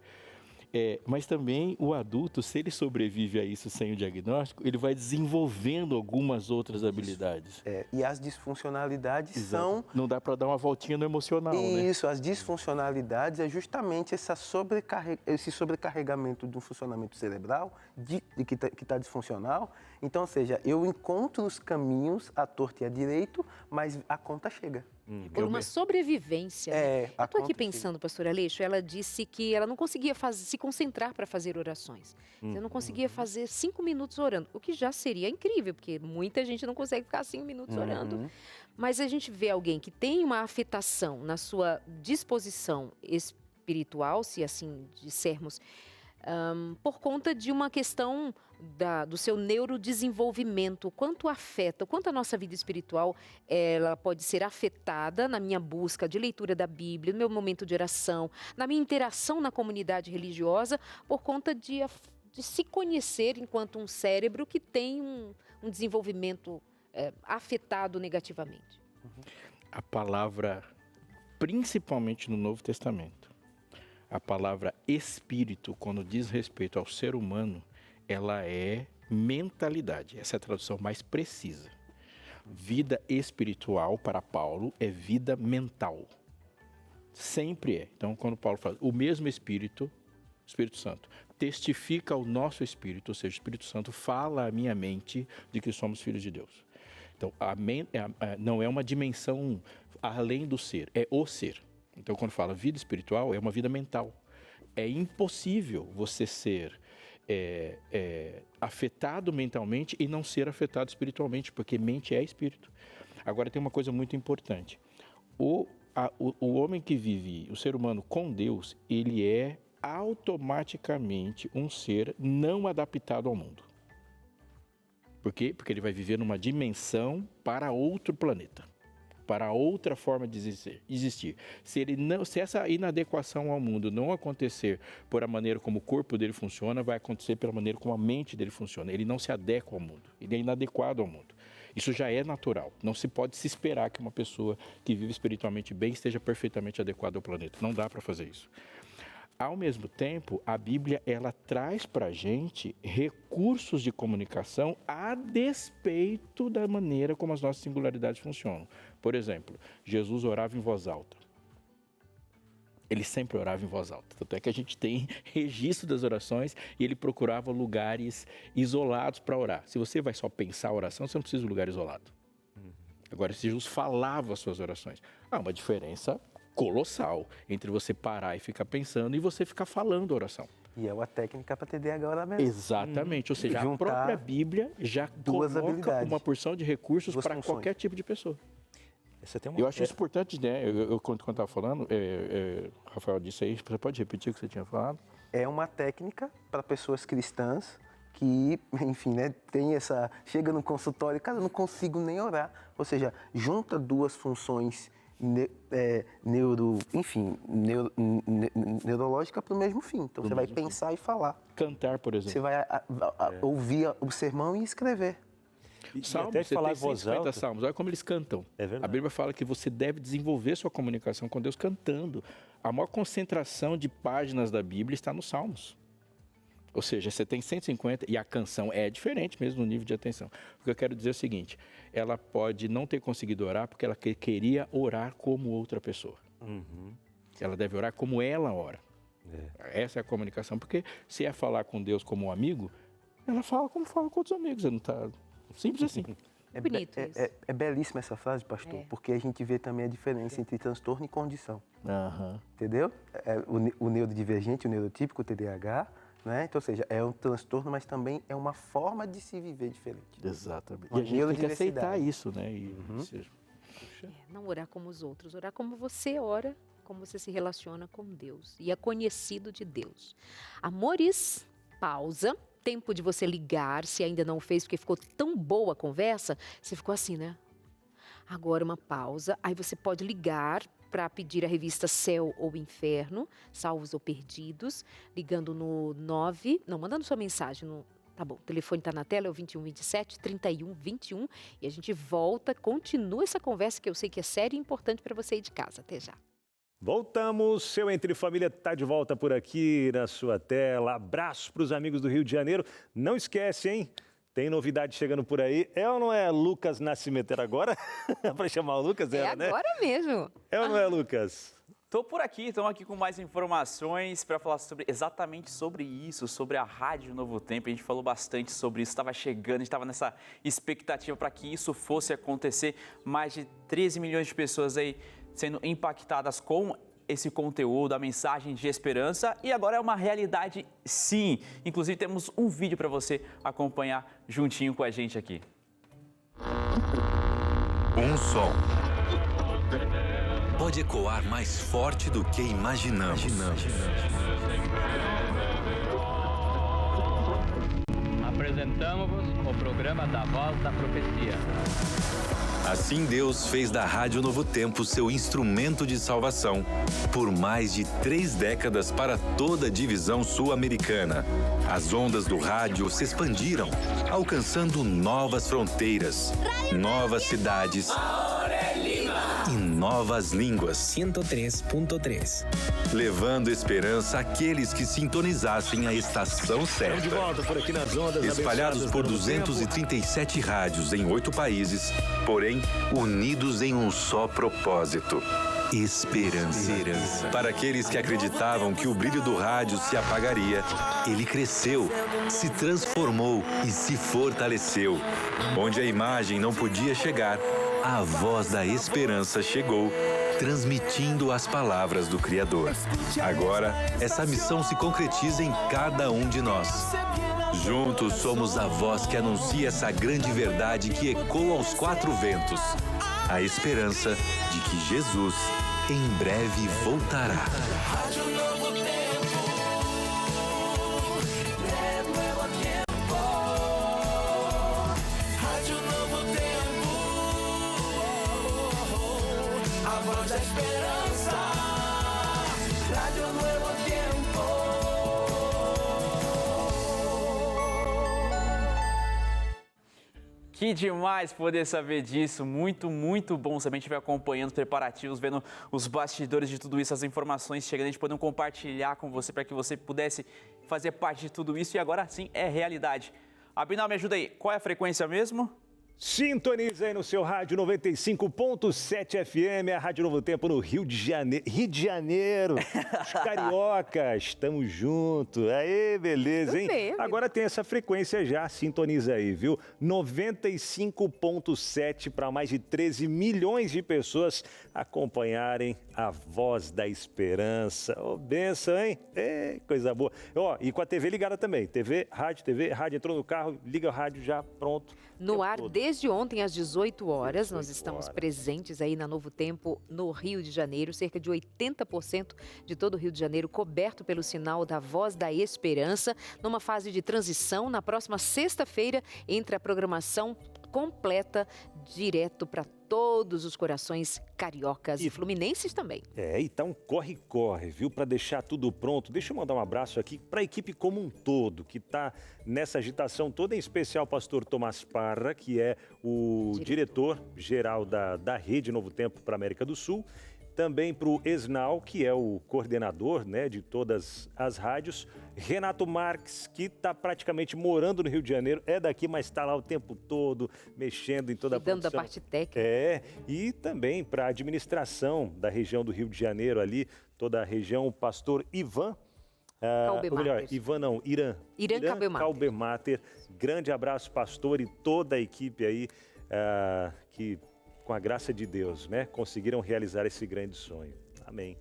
Mas também o adulto, se ele sobrevive a isso sem o diagnóstico, ele vai desenvolvendo algumas outras habilidades. E as disfuncionalidades Exato. são... Não dá para dar uma voltinha no emocional, né? Isso, as disfuncionalidades é justamente esse sobrecarregamento do funcionamento cerebral que está disfuncional. Então, ou seja, eu encontro os caminhos à torta e à direito, mas a conta chega. Por uma sobrevivência. Né? a Eu estou aqui conta chega. pensando, pastor Aleixo, ela disse que ela não conseguia se concentrar para fazer orações. Você não conseguia fazer 5 minutos orando, o que já seria incrível, porque muita gente não consegue ficar 5 minutos orando. Mas a gente vê alguém que tem uma afetação na sua disposição espiritual, se assim dissermos, por conta de uma questão do seu neurodesenvolvimento, quanto afeta, quanto a nossa vida espiritual ela pode ser afetada na minha busca de leitura da Bíblia, no meu momento de oração, na minha interação na comunidade religiosa, por conta de se conhecer enquanto um cérebro que tem um desenvolvimento afetado negativamente. A palavra, principalmente no Novo Testamento, a palavra espírito, quando diz respeito ao ser humano, ela é mentalidade. Essa é a tradução mais precisa. Vida espiritual, para Paulo, é vida mental. Sempre é. Então, quando Paulo fala, o mesmo Espírito Santo, testifica ao nosso espírito, ou seja, o Espírito Santo fala à minha mente de que somos filhos de Deus. Então, não é uma dimensão além do ser, é o ser. Então, quando fala vida espiritual, é uma vida mental. É impossível você ser afetado mentalmente e não ser afetado espiritualmente, porque mente é espírito. Agora, tem uma coisa muito importante. O homem que vive, o ser humano com Deus, ele é automaticamente um ser não adaptado ao mundo. Por quê? Porque ele vai viver numa dimensão para outro planeta, para outra forma de existir. Se essa inadequação ao mundo não acontecer por a maneira como o corpo dele funciona, vai acontecer pela maneira como a mente dele funciona. Ele não se adequa ao mundo, ele é inadequado ao mundo. Isso já é natural. Não se pode se esperar que uma pessoa que vive espiritualmente bem esteja perfeitamente adequada ao planeta. Não dá para fazer isso. Ao mesmo tempo, a Bíblia ela traz para a gente recursos de comunicação a despeito da maneira como as nossas singularidades funcionam. Por exemplo, Jesus orava em voz alta. Ele sempre orava em voz alta. Tanto é que a gente tem registro das orações e ele procurava lugares isolados para orar. Se você vai só pensar a oração, você não precisa de um lugar isolado. Agora, se Jesus falava as suas orações, há uma diferença colossal entre você parar e ficar pensando e você ficar falando a oração. E é uma técnica para TDAH orar mesmo. Exatamente, ou seja, a Juntar própria Bíblia já duas coloca habilidades. uma porção de recursos Duas para funções. qualquer tipo de pessoa. Você tem uma... Eu acho isso importante, né? Quando eu estava falando, Rafael disse aí, você pode repetir o que você tinha falado? É uma técnica para pessoas cristãs que, enfim, né, chega no consultório, cara, eu não consigo nem orar. Ou seja, junta duas funções neurológica para o mesmo fim. Então, você vai pensar e falar. Cantar, por exemplo. Você vai ouvir o sermão e escrever. Salmos, até você falar tem em voz 150 alta. salmos, olha como eles cantam. É verdade. A Bíblia fala que você deve desenvolver sua comunicação com Deus cantando. A maior concentração de páginas da Bíblia está nos salmos. Ou seja, você tem 150 e a canção é diferente mesmo no nível de atenção. O que eu quero dizer é o seguinte, ela pode não ter conseguido orar porque ela queria orar como outra pessoa. Ela deve orar como ela ora. Essa é a comunicação, porque se é falar com Deus como um amigo, ela fala como fala com outros amigos, não tá simples assim. Bonito isso. É belíssima essa frase, pastor, porque a gente vê também a diferença entre transtorno e condição. Entendeu? O neurodivergente, o neurotípico, o TDAH, né? Então, ou seja, é um transtorno, mas também é uma forma de se viver diferente. Exatamente. Uma E a gente tem que neurodiversidade. aceitar isso, né? Não orar como os outros, orar como você ora, como você se relaciona com Deus e é conhecido de Deus. Amores, pausa. Tempo de você ligar, se ainda não fez, porque ficou tão boa a conversa, você ficou assim, né? Agora uma pausa, aí você pode ligar para pedir a revista Céu ou Inferno, Salvos ou Perdidos, ligando no mandando sua mensagem no Tá bom, o telefone está na tela, é o 21 27 31 21. E a gente volta, continua essa conversa que eu sei que é séria e importante para você aí de casa. Até já. Voltamos, seu Entre Família está de volta por aqui na sua tela. Abraço para os amigos do Rio de Janeiro. Não esquece, hein? Tem novidade chegando por aí. É ou não é Lucas Nascimento? Era agora? Para chamar o Lucas? Era, né? Agora mesmo. É ou não é, Lucas? Estou por aqui, estamos aqui com mais informações para falar exatamente sobre isso, sobre a Rádio Novo Tempo. A gente falou bastante sobre isso, estava chegando, a gente estava nessa expectativa para que isso fosse acontecer. Mais de 13 milhões de pessoas aí sendo impactadas com esse conteúdo, a mensagem de esperança, e agora é uma realidade sim. Inclusive temos um vídeo para você acompanhar juntinho com a gente aqui. Um som pode ecoar mais forte do que imaginamos. Apresentamos o programa da Voz da Profecia. Assim Deus fez da Rádio Novo Tempo seu instrumento de salvação por mais de 3 décadas para toda a divisão sul-americana. As ondas do rádio se expandiram, alcançando novas fronteiras, novas cidades e novas línguas. 103.3. Levando esperança àqueles que sintonizassem a estação certa. De volta por aqui nas ondas Espalhados por 237 rádios em 8 países, porém unidos em um só propósito: esperança. Para aqueles que acreditavam que o brilho do rádio se apagaria, ele cresceu, se transformou e se fortaleceu. Onde a imagem não podia chegar, a voz da esperança chegou, transmitindo as palavras do Criador. Agora, essa missão se concretiza em cada um de nós. Juntos somos a voz que anuncia essa grande verdade que ecoa aos 4 ventos: a esperança de que Jesus em breve voltará. Que demais poder saber disso, muito, muito bom saber. A gente vai acompanhando os preparativos, vendo os bastidores de tudo isso, as informações chegando, a gente poder compartilhar com você para que você pudesse fazer parte de tudo isso, e agora sim é realidade. Abinal, me ajuda aí, qual é a frequência mesmo? Sintoniza aí no seu rádio 95.7 FM, a Rádio Novo Tempo no Rio de Janeiro. Os cariocas, estamos juntos. Aê, beleza, hein? Agora tem essa frequência já, sintoniza aí, viu? 95.7 para mais de 13 milhões de pessoas acompanharem a Voz da Esperança. Ô, benção, hein? Coisa boa. Ó, e com a TV ligada também. TV, rádio, entrou no carro, liga o rádio já, pronto. No ar desde ontem às 18 horas, nós estamos presentes aí na Novo Tempo, no Rio de Janeiro. Cerca de 80% de todo o Rio de Janeiro coberto pelo sinal da Voz da Esperança. Numa fase de transição, na próxima sexta-feira entra a programação completa, direto para todos os corações cariocas e fluminenses também. Então corre, viu, para deixar tudo pronto. Deixa eu mandar um abraço aqui para a equipe como um todo, que está nessa agitação toda, em especial o pastor Tomás Parra, que é o diretor-geral da Rede Novo Tempo para a América do Sul. Também para o Esnal, que é o coordenador, né, de todas as rádios. Renato Marques, que está praticamente morando no Rio de Janeiro, é daqui, mas está lá o tempo todo, mexendo em toda a produção. Cuidando da parte técnica. E também para a administração da região do Rio de Janeiro ali, toda a região, o pastor Ivan. Irã Calbemater. Grande abraço, pastor, e toda a equipe aí que, com a graça de Deus, né, conseguiram realizar esse grande sonho. Amém.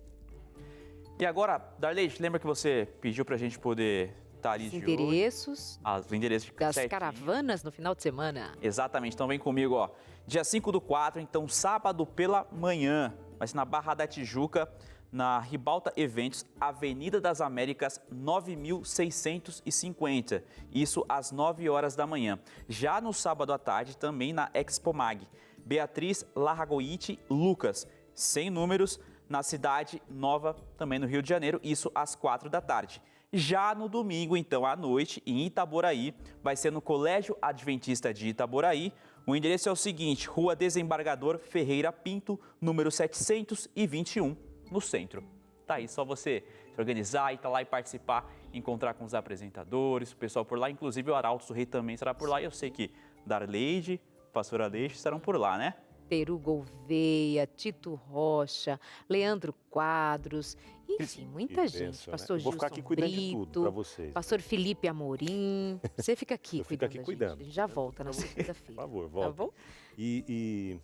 E agora, Darley, lembra que você pediu para a gente poder estar ali de endereços, os endereços das caravanas no final de semana. Exatamente, então vem comigo, ó. Dia 5/4, então sábado pela manhã, vai ser na Barra da Tijuca, na Ribalta Eventos, Avenida das Américas, 9.650. Isso às 9 horas da manhã. Já no sábado à tarde, também na Expomag, Beatriz Larragoiti Lucas, 100 números, na Cidade Nova, também no Rio de Janeiro, isso às 4 da tarde. Já no domingo, então, à noite, em Itaboraí, vai ser no Colégio Adventista de Itaboraí. O endereço é o seguinte, Rua Desembargador Ferreira Pinto, número 721, no centro. Tá aí, só você se organizar e tá lá e participar, encontrar com os apresentadores, o pessoal por lá, inclusive o Arauto do Rei também estará por lá. E eu sei que Darleide, pastora Leite estarão por lá, né? Peru Gouveia, Tito Rocha, Leandro Quadros, enfim, muita gente. bênção, né? Pastor Eu vou ficar aqui Gilson cuidando de tudo Brito, pra vocês. Pastor Felipe Amorim. Você fica aqui Eu fico cuidando aqui da gente. cuidando. A gente já volta na Por segunda-feira. favor, volta. Tá bom? E...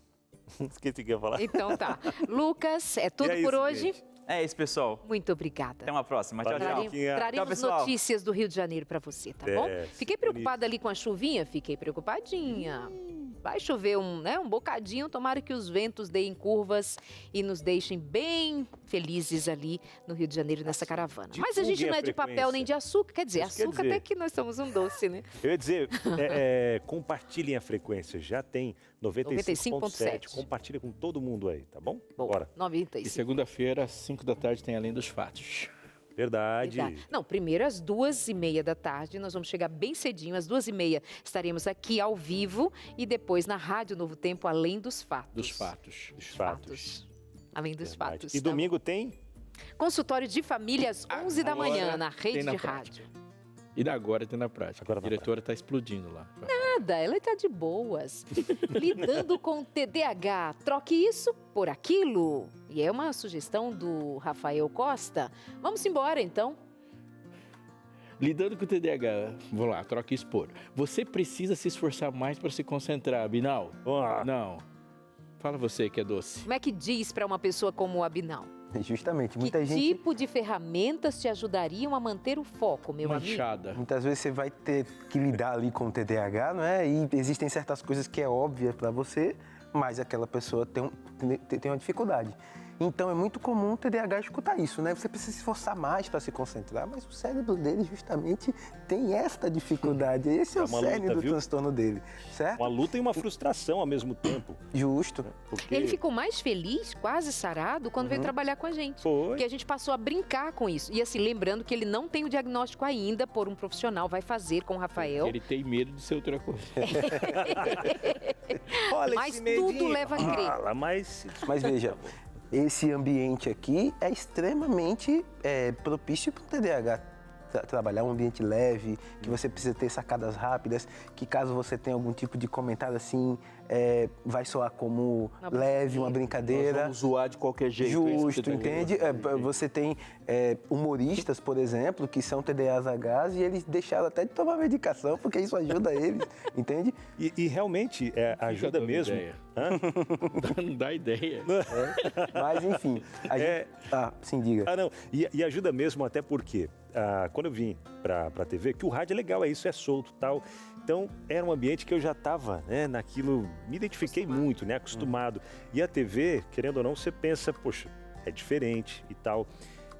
Esqueci o que eu ia falar. Então tá. Lucas, é tudo E é por isso, hoje. gente. É isso, pessoal. Muito obrigada. Até uma próxima. Tchau, Valeu. tchau. Luquinha. Traremos Tchau, pessoal. notícias do Rio de Janeiro para você, tá bom? É, Fiquei preocupada ali com a chuvinha? Fiquei preocupadinha. Vai chover um bocadinho, tomara que os ventos deem curvas e nos deixem bem felizes ali no Rio de Janeiro nessa caravana. Mas a gente divulguem não a é de papel frequência. nem de açúcar, quer dizer, Isso quer açúcar dizer. até que nós somos um doce, né? Eu ia dizer, compartilhem a frequência. Já tem 95.7. Compartilha com todo mundo aí, tá bom? Bora. E 95. segunda-feira, às 5 da tarde, tem Além dos Fatos. Verdade. Verdade. Não, primeiro às 2h30 da tarde, nós vamos chegar bem cedinho, às 2h30 estaremos aqui ao vivo e depois na Rádio Novo Tempo, Além dos Fatos. Dos fatos. Dos fatos. Além dos Verdade. fatos. E tá domingo tem? bom? Consultório de família às 11 da manhã, Agora na tem rede na de prática. rádio. E agora tem na prática. Agora A na diretora está explodindo lá. Nada, ela está de boas. Lidando com TDAH, troque isso por aquilo. E é uma sugestão do Rafael Costa. Vamos embora, então. Lidando com o TDAH, vou lá, troca e expor. Você precisa se esforçar mais para se concentrar, Binal? Vamos lá. Não. Fala você que é doce. Como é que diz para uma pessoa como o Abinal? Justamente, Que muita gente... tipo de ferramentas te ajudariam a manter o foco, meu amigo? Manchada. Muitas vezes você vai ter que lidar ali com o TDAH, não é? E existem certas coisas que é óbvia para você, mas aquela pessoa tem uma dificuldade. Então é muito comum o TDAH escutar isso, né? Você precisa se esforçar mais para se concentrar, mas o cérebro dele justamente tem esta dificuldade. Esse é o uma cerne luta, do viu? transtorno dele, certo? Uma luta e uma frustração ao mesmo tempo. Justo. Porque Ele ficou mais feliz, quase sarado, quando veio trabalhar com a gente. Foi. Porque a gente passou a brincar com isso. E assim, lembrando que ele não tem o diagnóstico ainda por um profissional, vai fazer com o Rafael. Ele tem medo de ser outra coisa. Olha Mas esse tudo medinho. leva a crer. Fala, mas... Mas veja, esse ambiente aqui é extremamente propício para o TDAH trabalhar, um ambiente leve, que você precisa ter sacadas rápidas, que caso você tenha algum tipo de comentário assim, vai soar como leve, uma Nós brincadeira. vamos zoar de qualquer jeito. é isso que Justo, você tá entende? querendo. Você tem humoristas, por exemplo, que são TDAHs e eles deixaram até de tomar medicação, porque isso ajuda eles, entende? E realmente ajuda dando mesmo. ideia. Hã? Não dá ideia. Mas, enfim, a gente... sim, diga. Ah, não. E ajuda mesmo até porque, quando eu vim para a TV, que o rádio é legal, isso é solto e tal. Então, era um ambiente que eu já estava, né, naquilo, me identifiquei muito, né, acostumado. E a TV, querendo ou não, você pensa, poxa, é diferente e tal.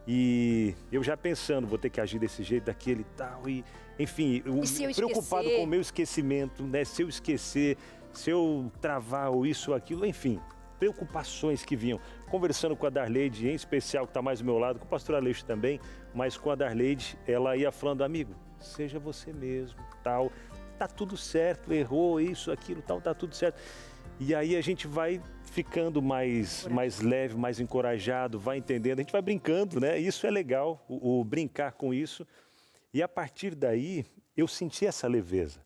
E eu já pensando, vou ter que agir desse jeito, daquele e tal. E, enfim, E se eu preocupado esquecer? com o meu esquecimento, né, se eu esquecer, se eu travar ou isso ou aquilo, enfim. Preocupações que vinham. Conversando com a Darleide, em especial, que está mais do meu lado, com o pastor Aleixo também, mas com a Darleide, ela ia falando, amigo, seja você mesmo, tal, tá tudo certo, errou isso, aquilo, tal, tá tudo certo. E aí a gente vai ficando mais leve, mais encorajado, vai entendendo, a gente vai brincando, né? Isso é legal, o brincar com isso. E a partir daí, eu senti essa leveza.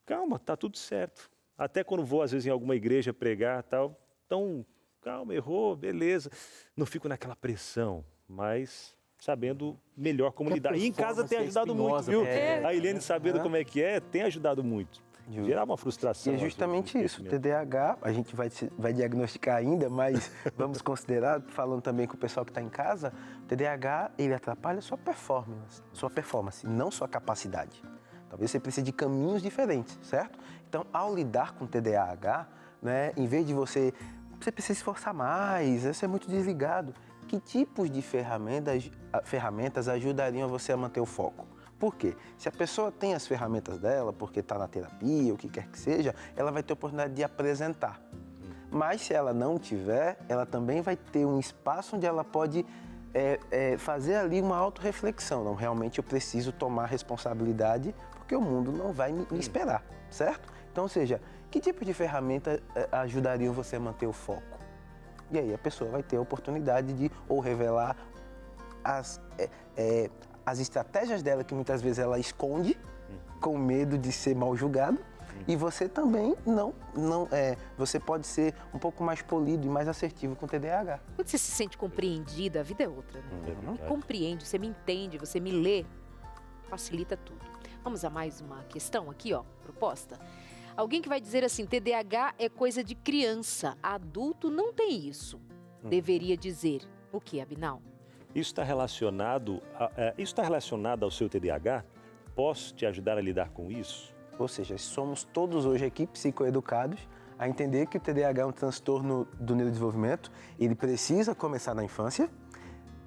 Calma, tá tudo certo. Até quando vou, às vezes, em alguma igreja pregar, tal, então, calma, errou, beleza. Não fico naquela pressão, mas sabendo melhor como lidar. E em casa tem ajudado muito, viu? A Eliane sabendo como é que é, tem ajudado muito. Gerar uma frustração. E é justamente isso, o TDAH, a gente vai diagnosticar ainda, mas vamos considerar, falando também com o pessoal que está em casa, o TDAH, ele atrapalha sua performance, não sua capacidade. Talvez você precise de caminhos diferentes, certo? Então, ao lidar com o TDAH, né, em vez de você precisa se esforçar mais, você é muito desligado. Que tipos de ferramentas ajudariam você a manter o foco? Por quê? Se a pessoa tem as ferramentas dela, porque está na terapia, o que quer que seja, ela vai ter a oportunidade de apresentar. Mas se ela não tiver, ela também vai ter um espaço onde ela pode fazer ali uma autorreflexão. Não, realmente eu preciso tomar responsabilidade, porque o mundo não vai me esperar, certo? Então, ou seja, que tipo de ferramenta ajudariam você a manter o foco? E aí a pessoa vai ter a oportunidade de ou revelar as estratégias dela, que muitas vezes ela esconde, com medo de ser mal julgado, e você também você pode ser um pouco mais polido e mais assertivo com o TDAH. Quando você se sente compreendido, a vida é outra. Né? Me compreende, você me entende, você me lê, facilita tudo. Vamos a mais uma questão aqui, ó, proposta. Alguém que vai dizer assim, TDAH é coisa de criança, adulto não tem isso. Deveria dizer o que, Abinal? Isso está relacionado ao seu TDAH? Posso te ajudar a lidar com isso? Ou seja, somos todos hoje aqui psicoeducados a entender que o TDAH é um transtorno do neurodesenvolvimento, ele precisa começar na infância.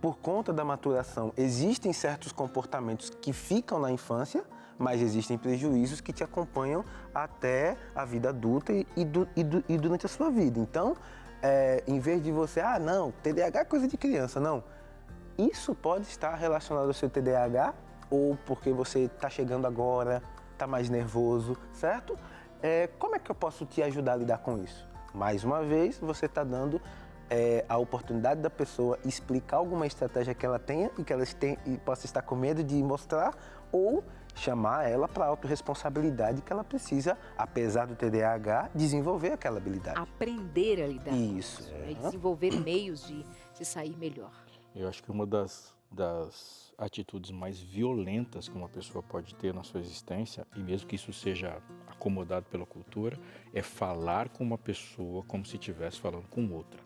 Por conta da maturação, existem certos comportamentos que ficam na infância, mas existem prejuízos que te acompanham até a vida adulta e durante a sua vida. Então, em vez de você, não, TDAH é coisa de criança, não. Isso pode estar relacionado ao seu TDAH ou porque você está chegando agora, está mais nervoso, certo? Como é que eu posso te ajudar a lidar com isso? Mais uma vez, você está dando a oportunidade da pessoa explicar alguma estratégia que ela tenha e que ela possa estar com medo de mostrar, ou chamar ela para a autorresponsabilidade que ela precisa, apesar do TDAH, desenvolver aquela habilidade. Aprender a lidar com isso. E desenvolver meios de se sair melhor. Eu acho que uma das atitudes mais violentas que uma pessoa pode ter na sua existência, e mesmo que isso seja acomodado pela cultura, é falar com uma pessoa como se estivesse falando com outra.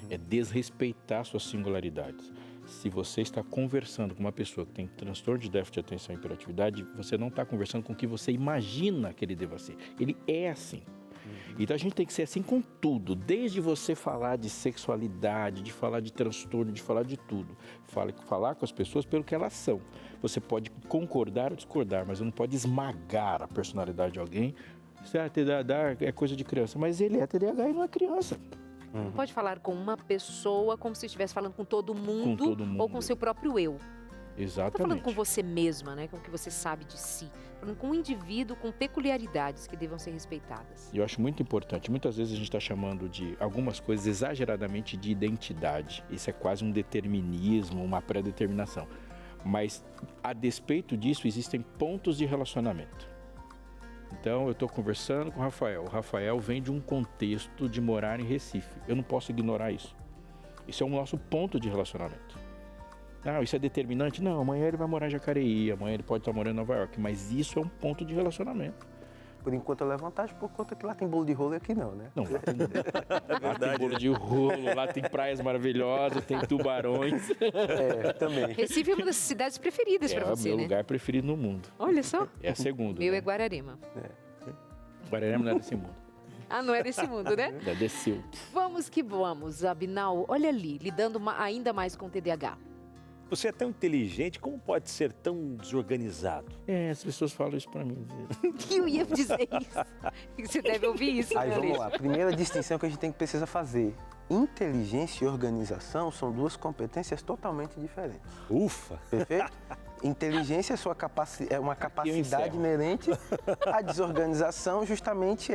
É desrespeitar suas singularidades. Se você está conversando com uma pessoa que tem transtorno de déficit de atenção e hiperatividade, você não está conversando com o que você imagina que ele deva ser. Ele é assim. Então a gente tem que ser assim com tudo, desde você falar de sexualidade, de falar de transtorno, de falar de tudo. Falar com as pessoas pelo que elas são. Você pode concordar ou discordar, mas não pode esmagar a personalidade de alguém. Isso é coisa de criança, mas ele é TDAH e não é criança. Não pode falar com uma pessoa como se estivesse falando com todo mundo, ou com seu próprio eu. Exatamente. Não está falando com você mesma, né? Com o que você sabe de si. Falando com um indivíduo com peculiaridades que devam ser respeitadas. E eu acho muito importante. Muitas vezes a gente está chamando de algumas coisas exageradamente de identidade. Isso é quase um determinismo, uma pré-determinação. Mas, a despeito disso, existem pontos de relacionamento. Então, eu estou conversando com o Rafael. O Rafael vem de um contexto de morar em Recife. Eu não posso ignorar isso. Isso é o nosso ponto de relacionamento. Isso é determinante? Não, amanhã ele vai morar em Jacareí, amanhã ele pode estar morando em Nova York. Mas isso é um ponto de relacionamento. Por enquanto eu levo vantagem por conta que lá tem bolo de rolo e aqui não, né? Não, lá tem bolo de rolo, lá tem praias maravilhosas, tem tubarões. Também. Recife é uma das cidades preferidas para você, né? É o meu lugar lugar preferido no mundo. Olha só. É a segunda. Meu é Guararema. Guararema não é desse mundo. Não é desse mundo, né? Desceu. Vamos que vamos, Abinal. Olha ali, lidando ainda mais com o TDAH. Você é tão inteligente, como pode ser tão desorganizado? As pessoas falam isso pra mim. Eu ia dizer isso. Você deve ouvir isso, Aí vamos lá. Primeira distinção que a gente precisa fazer. Inteligência e organização são duas competências totalmente diferentes. Ufa! Perfeito? Inteligência é uma capacidade inerente. A desorganização justamente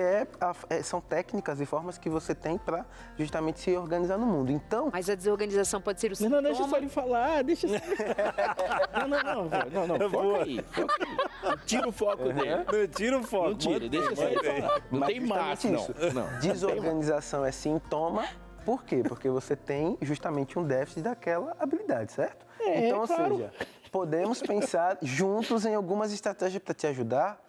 são técnicas e formas que você tem para justamente se organizar no mundo. Então, mas a desorganização pode ser o sintoma. Não, deixa só ele falar, deixa só. Não, foca aí. Tira o foco dele. Não tira o foco. Não tira, deixa só ele falar. Não tem massa, não. Desorganização é sintoma. Por quê? Porque você tem justamente um déficit daquela habilidade, certo? Então, ou seja, podemos pensar juntos em algumas estratégias para te ajudar.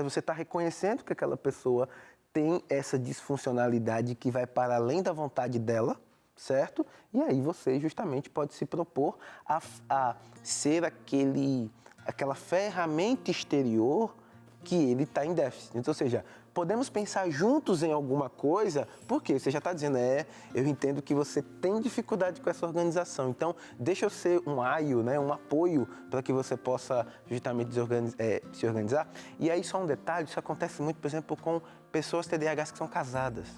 Você está reconhecendo que aquela pessoa tem essa disfuncionalidade que vai para além da vontade dela, certo? E aí você justamente pode se propor a ser aquela ferramenta exterior que ele está em déficit. Então, ou seja, podemos pensar juntos em alguma coisa, porque você já está dizendo, eu entendo que você tem dificuldade com essa organização, então deixa eu ser um aio, né, um apoio para que você possa justamente se organizar. E aí só um detalhe, isso acontece muito, por exemplo, com pessoas TDAHs que são casadas.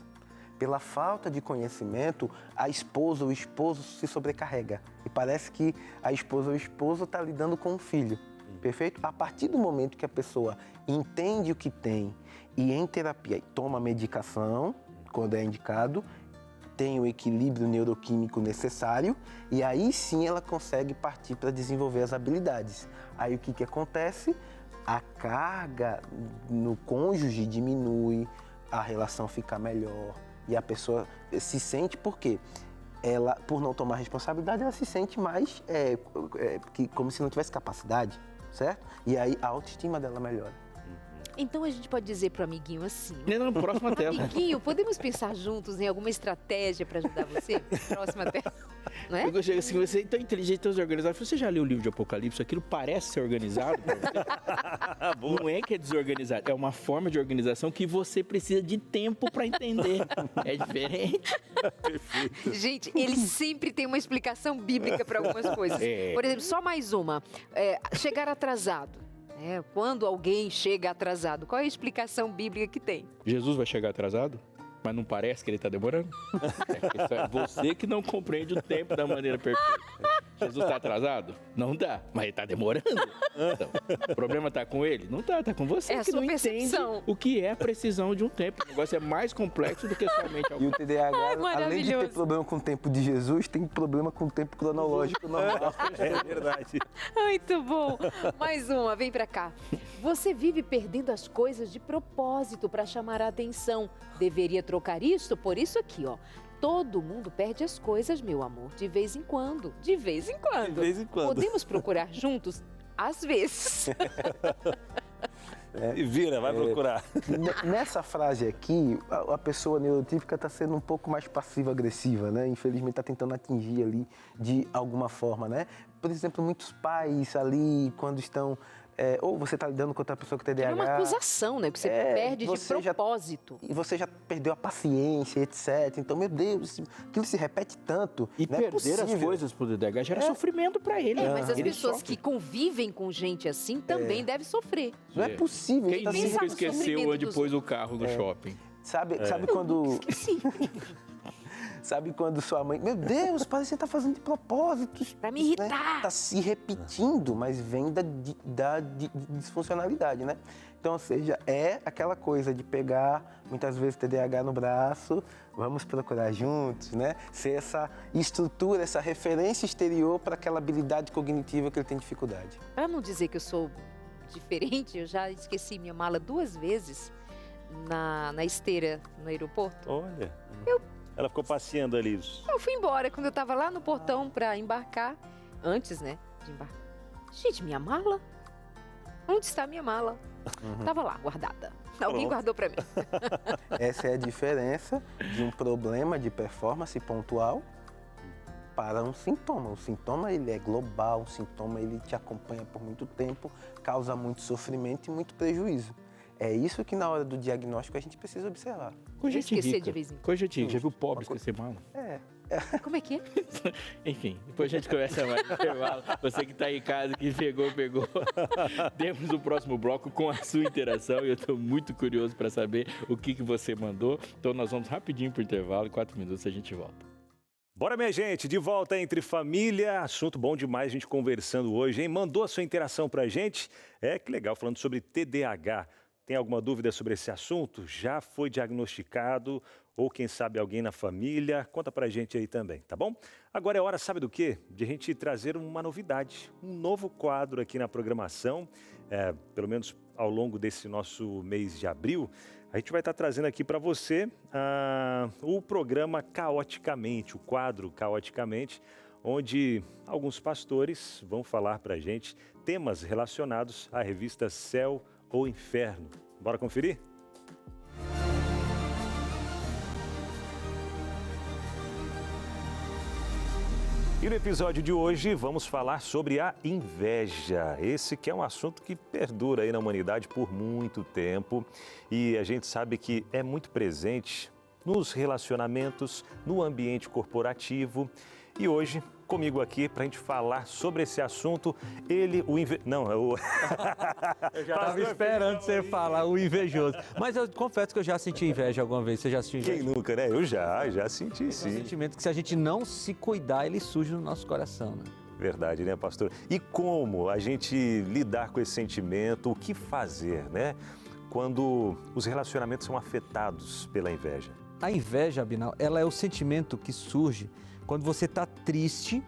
pela falta de conhecimento, a esposa ou o esposo se sobrecarrega. E parece que a esposa ou o esposo está lidando com um filho. Perfeito? A partir do momento que a pessoa entende o que tem e em terapia toma medicação, quando é indicado, tem o equilíbrio neuroquímico necessário e aí sim ela consegue partir para desenvolver as habilidades. Aí o que acontece? A carga no cônjuge diminui, a relação fica melhor e a pessoa se sente, por quê? Ela, por não tomar responsabilidade, ela se sente mais como se não tivesse capacidade, certo? E aí a autoestima dela melhora. Então a gente pode dizer pro amiguinho assim: Não, próxima tela. amiguinho, podemos pensar juntos em alguma estratégia para ajudar você? Próxima tela. Não é? Eu gostei assim, você é tão inteligente, tão desorganizado. Você já leu o livro de Apocalipse? Aquilo parece ser organizado pra você? Não é que é desorganizado, é uma forma de organização que você precisa de tempo para entender. É diferente. Gente, ele sempre tem uma explicação bíblica para algumas coisas. Por exemplo, só mais uma. Chegar atrasado. Quando alguém chega atrasado, qual é a explicação bíblica que tem? Jesus vai chegar atrasado? Mas não parece que ele está demorando? É você que não compreende o tempo da maneira perfeita. Jesus está atrasado? Não dá, mas ele está demorando. Então, o problema está com ele? Não está, está com você que não entende o que é a precisão de um tempo. O negócio é mais complexo do que somente algo. E o TDAH, além de ter problema com o tempo de Jesus, tem problema com o tempo cronológico normal. É verdade. Muito bom. Mais uma, vem pra cá. Você vive perdendo as coisas de propósito para chamar a atenção. Deveria trocar isso por isso aqui, ó. Todo mundo perde as coisas, meu amor, de vez em quando. De vez em quando. De vez em quando. Podemos procurar juntos? Às vezes. E vira, vai procurar. Nessa frase aqui, a pessoa neurotípica está sendo um pouco mais passiva-agressiva, né? Infelizmente está tentando atingir ali de alguma forma, né? Por exemplo, muitos pais ali, quando estão... ou você está lidando com outra pessoa que tem TDAH... É uma acusação, né? Que você perde de propósito. E você já perdeu a paciência, etc. Então, meu Deus, aquilo se repete tanto. E perder as coisas pro TDAH gera sofrimento para ele. Mas as pessoas que convivem com gente assim também devem sofrer. Não é possível. Quem nunca esqueceu onde pôs o carro no shopping? Sabe quando... Esqueci. Sabe quando sua mãe... Meu Deus, parece que você está fazendo de propósito. Pra me irritar. Né? Está se repetindo, mas vem da disfuncionalidade, né? Então, ou seja, é aquela coisa de pegar, muitas vezes, TDAH no braço, vamos procurar juntos, né? Ser essa estrutura, essa referência exterior para aquela habilidade cognitiva que ele tem dificuldade. Para não dizer que eu sou diferente, eu já esqueci minha mala 2 vezes na esteira no aeroporto. Olha, ela ficou passeando ali. Eu fui embora quando eu tava lá no portão para embarcar, antes, né, de embarcar. Gente, minha mala? Onde está a minha mala? Tava lá, guardada. Alguém guardou para mim. Essa é a diferença de um problema de performance pontual para um sintoma. O sintoma, ele é global, o sintoma, ele te acompanha por muito tempo, causa muito sofrimento e muito prejuízo. É isso que na hora do diagnóstico a gente precisa observar. Coisa Esquecer rica. de vez em quando. Coisa antiga. Já viu pobre esquecer mala? Como é que é? Enfim, depois a gente conversa mais no intervalo. Você que está aí em casa, que pegou. Temos o próximo bloco com a sua interação e eu estou muito curioso para saber o que você mandou. Então nós vamos rapidinho para o intervalo, em 4 minutos a gente volta. Bora, minha gente, de volta entre família, assunto bom demais a gente conversando hoje, hein? Mandou a sua interação pra gente? Que legal, falando sobre TDAH. Tem alguma dúvida sobre esse assunto? Já foi diagnosticado? Ou quem sabe alguém na família? Conta pra gente aí também, tá bom? Agora é hora, sabe do quê? De a gente trazer uma novidade, um novo quadro aqui na programação, pelo menos ao longo desse nosso mês de abril. A gente vai estar trazendo aqui para você o programa Caoticamente, o quadro Caoticamente, onde alguns pastores vão falar para a gente temas relacionados à revista Céu ou Inferno. Bora conferir? E no episódio de hoje vamos falar sobre a inveja. Esse que é um assunto que perdura aí na humanidade por muito tempo e a gente sabe que é muito presente nos relacionamentos, no ambiente corporativo E hoje, comigo aqui, para a gente falar sobre esse assunto, ele, Não, é o... Eu já estava esperando você falar o invejoso. Mas eu confesso que eu já senti inveja alguma vez. Você já sentiu inveja? Quem nunca, né? Eu já senti, sim. É um sentimento que, se a gente não se cuidar, ele surge no nosso coração, né? Verdade, né, pastor? E como a gente lidar com esse sentimento, o que fazer, né? Quando os relacionamentos são afetados pela inveja. A inveja, Abinal, ela é o sentimento que surge quando você está triste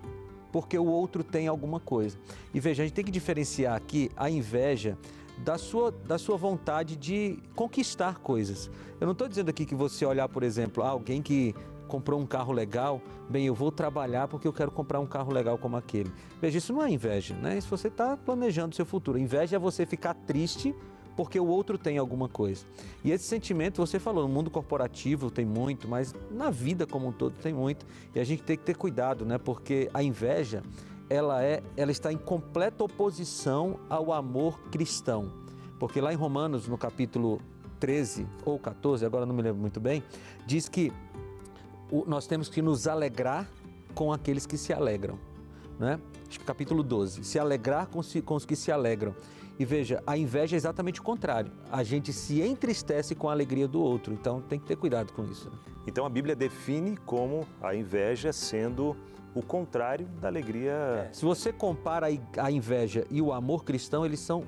porque o outro tem alguma coisa. E veja, a gente tem que diferenciar aqui a inveja da sua vontade de conquistar coisas. Eu não estou dizendo aqui que você olhar, por exemplo, alguém que comprou um carro legal, bem, eu vou trabalhar porque eu quero comprar um carro legal como aquele. Veja, isso não é inveja, né? Isso você está planejando o seu futuro. Inveja é você ficar triste porque o outro tem alguma coisa. E esse sentimento, você falou, no mundo corporativo tem muito, mas na vida como um todo tem muito. E a gente tem que ter cuidado, né? Porque a inveja, ela está em completa oposição ao amor cristão. Porque lá em Romanos, no capítulo 13 ou 14, agora não me lembro muito bem, diz que nós temos que nos alegrar com aqueles que se alegram, né? Acho que capítulo 12, se alegrar com os que se alegram. E veja, a inveja é exatamente o contrário. A gente se entristece com a alegria do outro, então tem que ter cuidado com isso, né? Então a Bíblia define como a inveja sendo o contrário da alegria. Se você compara a inveja e o amor cristão, eles são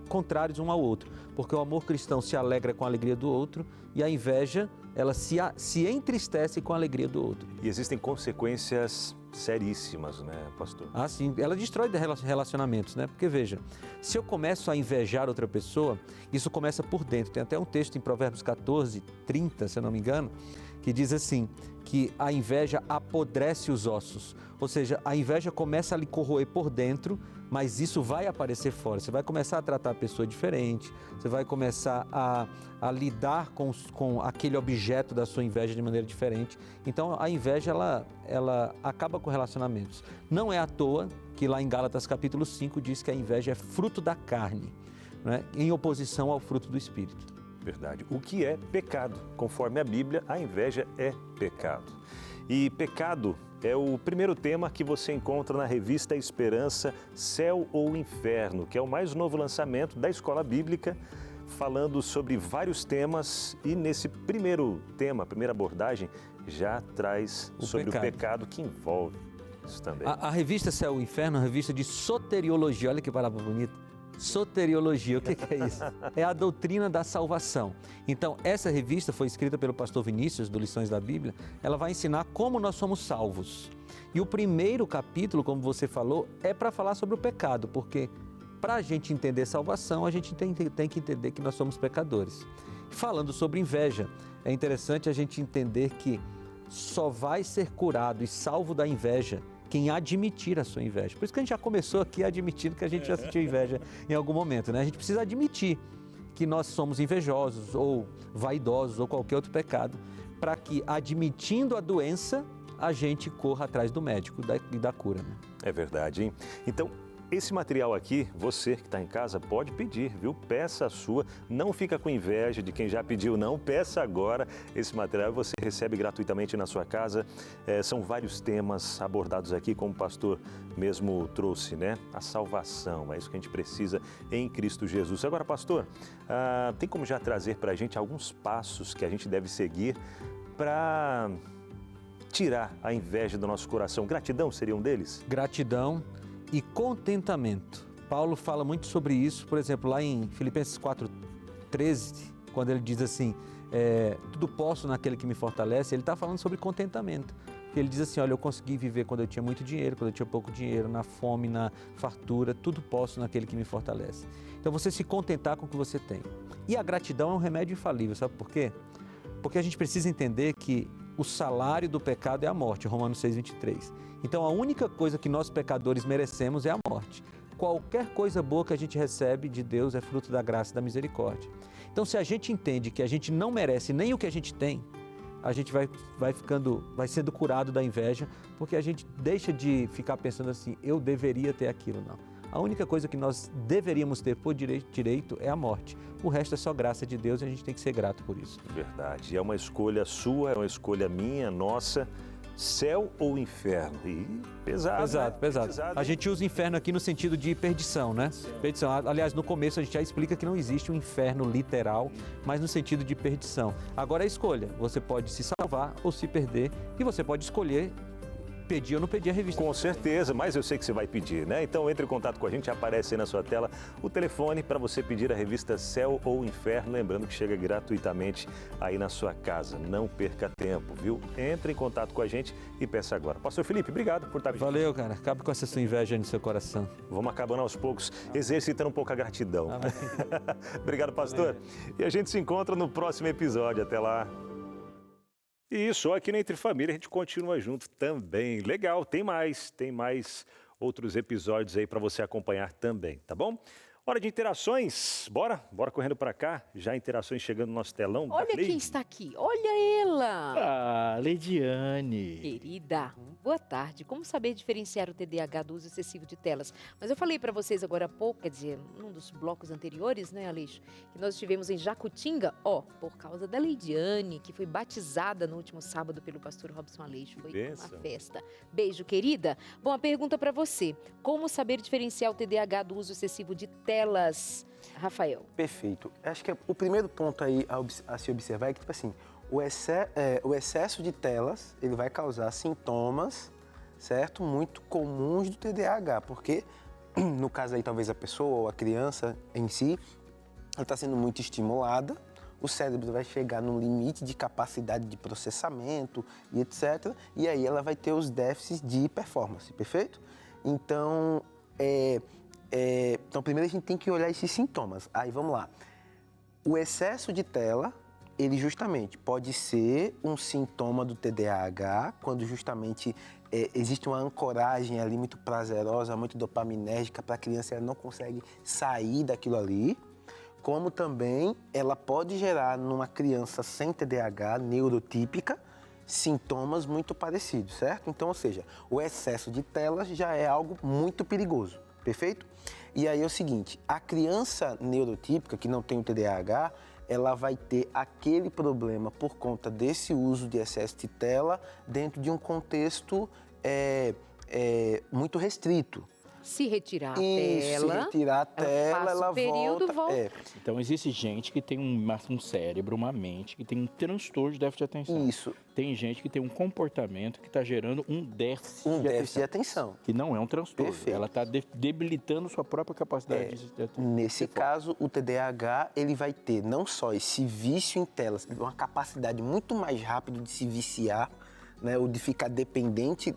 contrários um ao outro, porque o amor cristão se alegra com a alegria do outro e a inveja, ela se entristece com a alegria do outro. E existem consequências seríssimas, né, pastor? Ah, sim. Ela destrói relacionamentos, né? Porque, veja, se eu começo a invejar outra pessoa, isso começa por dentro. Tem até um texto em Provérbios 14, 30, se eu não me engano, que diz assim, que a inveja apodrece os ossos. Ou seja, a inveja começa a lhe corroer por dentro, mas isso vai aparecer fora. Você vai começar a tratar a pessoa diferente, você vai começar a lidar com aquele objeto da sua inveja de maneira diferente. Então, a inveja, ela acaba com relacionamentos. Não é à toa que lá em Gálatas capítulo 5 diz que a inveja é fruto da carne, né? Em oposição ao fruto do Espírito. Verdade. O que é pecado? Conforme a Bíblia, a inveja é pecado. E pecado é o primeiro tema que você encontra na revista Esperança, Céu ou Inferno, que é o mais novo lançamento da Escola Bíblica, falando sobre vários temas, e nesse primeiro tema, primeira abordagem, já traz sobre o pecado que envolve isso também. A revista Céu ou Inferno é uma revista de soteriologia, olha que palavra bonita. Soteriologia, o que é isso? É a doutrina da salvação. Então, essa revista foi escrita pelo pastor Vinícius, do Lições da Bíblia. Ela vai ensinar como nós somos salvos. E o primeiro capítulo, como você falou, é para falar sobre o pecado, porque para a gente entender salvação, a gente tem que entender que nós somos pecadores. Falando sobre inveja, é interessante a gente entender que só vai ser curado e salvo da inveja quem admitir a sua inveja. Por isso que a gente já começou aqui admitindo que a gente já sentiu inveja em algum momento, né? A gente precisa admitir que nós somos invejosos ou vaidosos ou qualquer outro pecado, para que, admitindo a doença, a gente corra atrás do médico e da cura, né? É verdade, hein? Então, esse material aqui, você que está em casa pode pedir, viu? Peça a sua, não fica com inveja de quem já pediu, não. Peça agora esse material, você recebe gratuitamente na sua casa. São vários temas abordados aqui, como o pastor mesmo trouxe, né? A salvação, é isso que a gente precisa em Cristo Jesus. Agora, pastor, tem como já trazer para a gente alguns passos que a gente deve seguir para tirar a inveja do nosso coração? Gratidão seria um deles? Gratidão e contentamento. Paulo fala muito sobre isso, por exemplo, lá em Filipenses 4:13, quando ele diz assim, tudo posso naquele que me fortalece, ele está falando sobre contentamento. Ele diz assim, olha, eu consegui viver quando eu tinha muito dinheiro, quando eu tinha pouco dinheiro, na fome, na fartura, tudo posso naquele que me fortalece. Então, você se contentar com o que você tem. E a gratidão é um remédio infalível, sabe por quê? Porque a gente precisa entender que o salário do pecado é a morte, Romanos 6:23. Então, a única coisa que nós pecadores merecemos é a morte. Qualquer coisa boa que a gente recebe de Deus é fruto da graça e da misericórdia. Então, se a gente entende que a gente não merece nem o que a gente tem, a gente vai sendo curado da inveja, porque a gente deixa de ficar pensando assim, eu deveria ter aquilo, não. A única coisa que nós deveríamos ter por direito é a morte. O resto é só graça de Deus e a gente tem que ser grato por isso. Verdade. É uma escolha sua, é uma escolha minha, nossa. céu ou inferno? E pesado, né? Pesado. A gente usa inferno aqui no sentido de perdição, né? Perdição. Aliás, no começo a gente já explica que não existe um inferno literal, mas no sentido de perdição. Agora é escolha. Você pode se salvar ou se perder e você pode escolher pedir ou não pedir a revista. Com certeza, mas eu sei que você vai pedir, né? Então entre em contato com a gente, aparece aí na sua tela o telefone para você pedir a revista Céu ou Inferno, lembrando que chega gratuitamente aí na sua casa. Não perca tempo, viu? Entre em contato com a gente e peça agora. Pastor Felipe, obrigado por estar aqui. Valeu, cara. Acabe com essa sua inveja aí no seu coração. Vamos acabando aos poucos, exercitando um pouco a gratidão. Obrigado, pastor. E a gente se encontra no próximo episódio. Até lá. E isso, aqui na Entre Família a gente continua junto também. Legal, tem mais outros episódios aí para você acompanhar também, tá bom? Hora de interações, bora correndo para cá, já interações chegando no nosso telão. Olha quem está aqui, olha ela! Ah, Leidiane. Querida, boa tarde. Como saber diferenciar o TDAH do uso excessivo de telas? Mas eu falei para vocês agora há pouco, quer dizer, num dos blocos anteriores, né, Aleixo, que nós estivemos em Jacutinga, por causa da Leidiane, que foi batizada no último sábado pelo pastor Robson Aleixo. Foi uma festa. Beijo, querida. Bom, a pergunta para você, como saber diferenciar o TDAH do uso excessivo de telas, Rafael? Perfeito. Acho que o primeiro ponto aí a se observar é que, tipo assim, o excesso de telas, ele vai causar sintomas, certo? Muito comuns do TDAH, porque, no caso aí, talvez a pessoa ou a criança em si, ela está sendo muito estimulada, o cérebro vai chegar num limite de capacidade de processamento e etc. E aí ela vai ter os déficits de performance, perfeito? Então, primeiro a gente tem que olhar esses sintomas. Aí, vamos lá. O excesso de tela, ele justamente pode ser um sintoma do TDAH, quando justamente existe uma ancoragem ali muito prazerosa, muito dopaminérgica para a criança, ela não consegue sair daquilo ali. Como também ela pode gerar numa criança sem TDAH, neurotípica, sintomas muito parecidos, certo? Então, ou seja, o excesso de telas já é algo muito perigoso. Perfeito? E aí é o seguinte, a criança neurotípica que não tem o TDAH, ela vai ter aquele problema por conta desse uso de excesso de tela dentro de um contexto muito restrito. Se retirar a tela, se retirar a tela, ela volta. Então, existe gente que tem um cérebro, uma mente, que tem um transtorno de déficit de atenção. Isso. Tem gente que tem um comportamento que está gerando um déficit de atenção. Que não é um transtorno. Perfeito. Ela está debilitando sua própria capacidade de atenção. Nesse caso, o TDAH, ele vai ter não só esse vício em telas, uma capacidade muito mais rápida de se viciar, né, ou de ficar dependente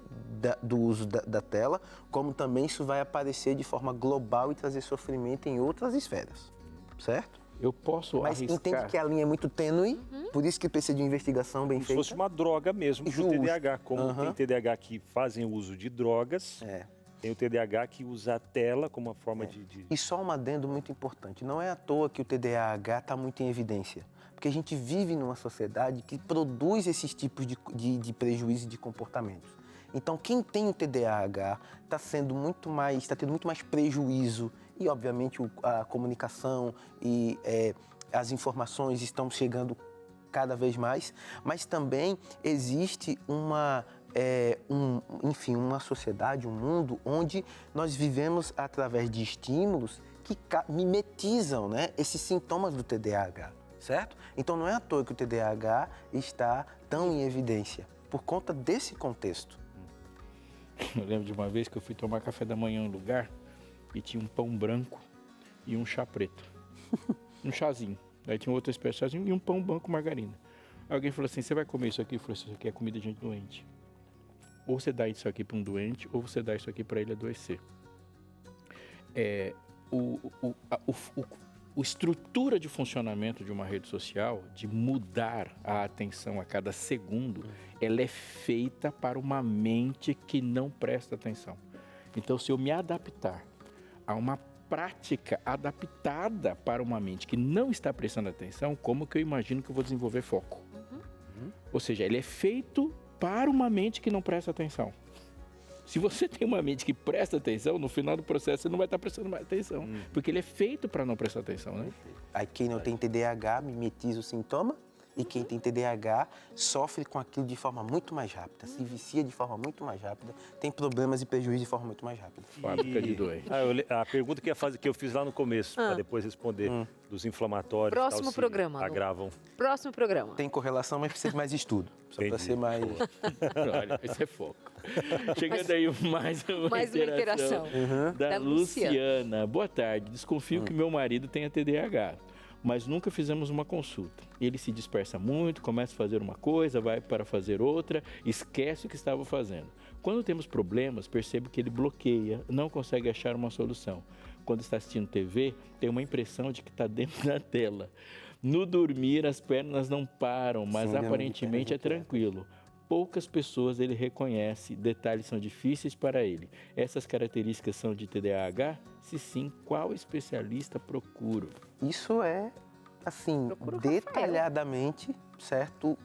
do uso da tela, como também isso vai aparecer de forma global e trazer sofrimento em outras esferas, certo? Eu posso arriscar. Mas entende que a linha é muito tênue, por isso que precisa de uma investigação bem feita. Se fosse uma droga mesmo pro TDAH, como tem TDAH que fazem uso de drogas, tem o TDAH que usa a tela como uma forma de... E só um adendo muito importante, não é à toa que o TDAH está muito em evidência. Porque a gente vive numa sociedade que produz esses tipos de prejuízos de comportamentos. Então, quem tem o TDAH está tendo muito mais prejuízo e, obviamente, a comunicação e as informações estão chegando cada vez mais, mas também existe uma sociedade, um mundo onde nós vivemos através de estímulos que mimetizam, né, esses sintomas do TDAH. Certo? Então não é à toa que o TDAH está tão em evidência, por conta desse contexto. Eu lembro de uma vez que eu fui tomar café da manhã em um lugar e tinha um pão branco e um chá preto. Um chazinho. Aí tinha outro chazinho e um pão branco com margarina. Aí alguém falou assim, você vai comer isso aqui? Eu falei, isso aqui é comida de gente doente. Ou você dá isso aqui para um doente, ou você dá isso aqui para ele adoecer. A estrutura de funcionamento de uma rede social, de mudar a atenção a cada segundo, ela é feita para uma mente que não presta atenção. Então, se eu me adaptar a uma prática adaptada para uma mente que não está prestando atenção, como que eu imagino que eu vou desenvolver foco? Ou seja, ele é feito para uma mente que não presta atenção. Se você tem uma mente que presta atenção, no final do processo você não vai estar prestando mais atenção. Porque ele é feito para não prestar atenção, né? Aí quem não tem TDAH mimetiza o sintoma E quem tem TDAH sofre com aquilo de forma muito mais rápida, se vicia de forma muito mais rápida, tem problemas e prejuízos de forma muito mais rápida. Fábrica de doente. A pergunta que eu fiz lá no começo, para depois responder, dos inflamatórios. Próximo tal, se programa. agravam. Próximo programa. Tem correlação, mas precisa de mais estudo, só para ser mais... Olha, esse é foco. Chegando aí mais uma interação. Da Luciana. Boa tarde, desconfio que meu marido tenha TDAH. Mas nunca fizemos uma consulta. Ele se dispersa muito, começa a fazer uma coisa, vai para fazer outra, esquece o que estava fazendo. Quando temos problemas, percebo que ele bloqueia, não consegue achar uma solução. Quando está assistindo TV, tem uma impressão de que está dentro da tela. No dormir, as pernas não param, mas aparentemente é tranquilo. Poucas pessoas ele reconhece, detalhes são difíceis para ele. Essas características são de TDAH? Se sim, qual especialista procuro? Isso é, assim, detalhadamente, certo?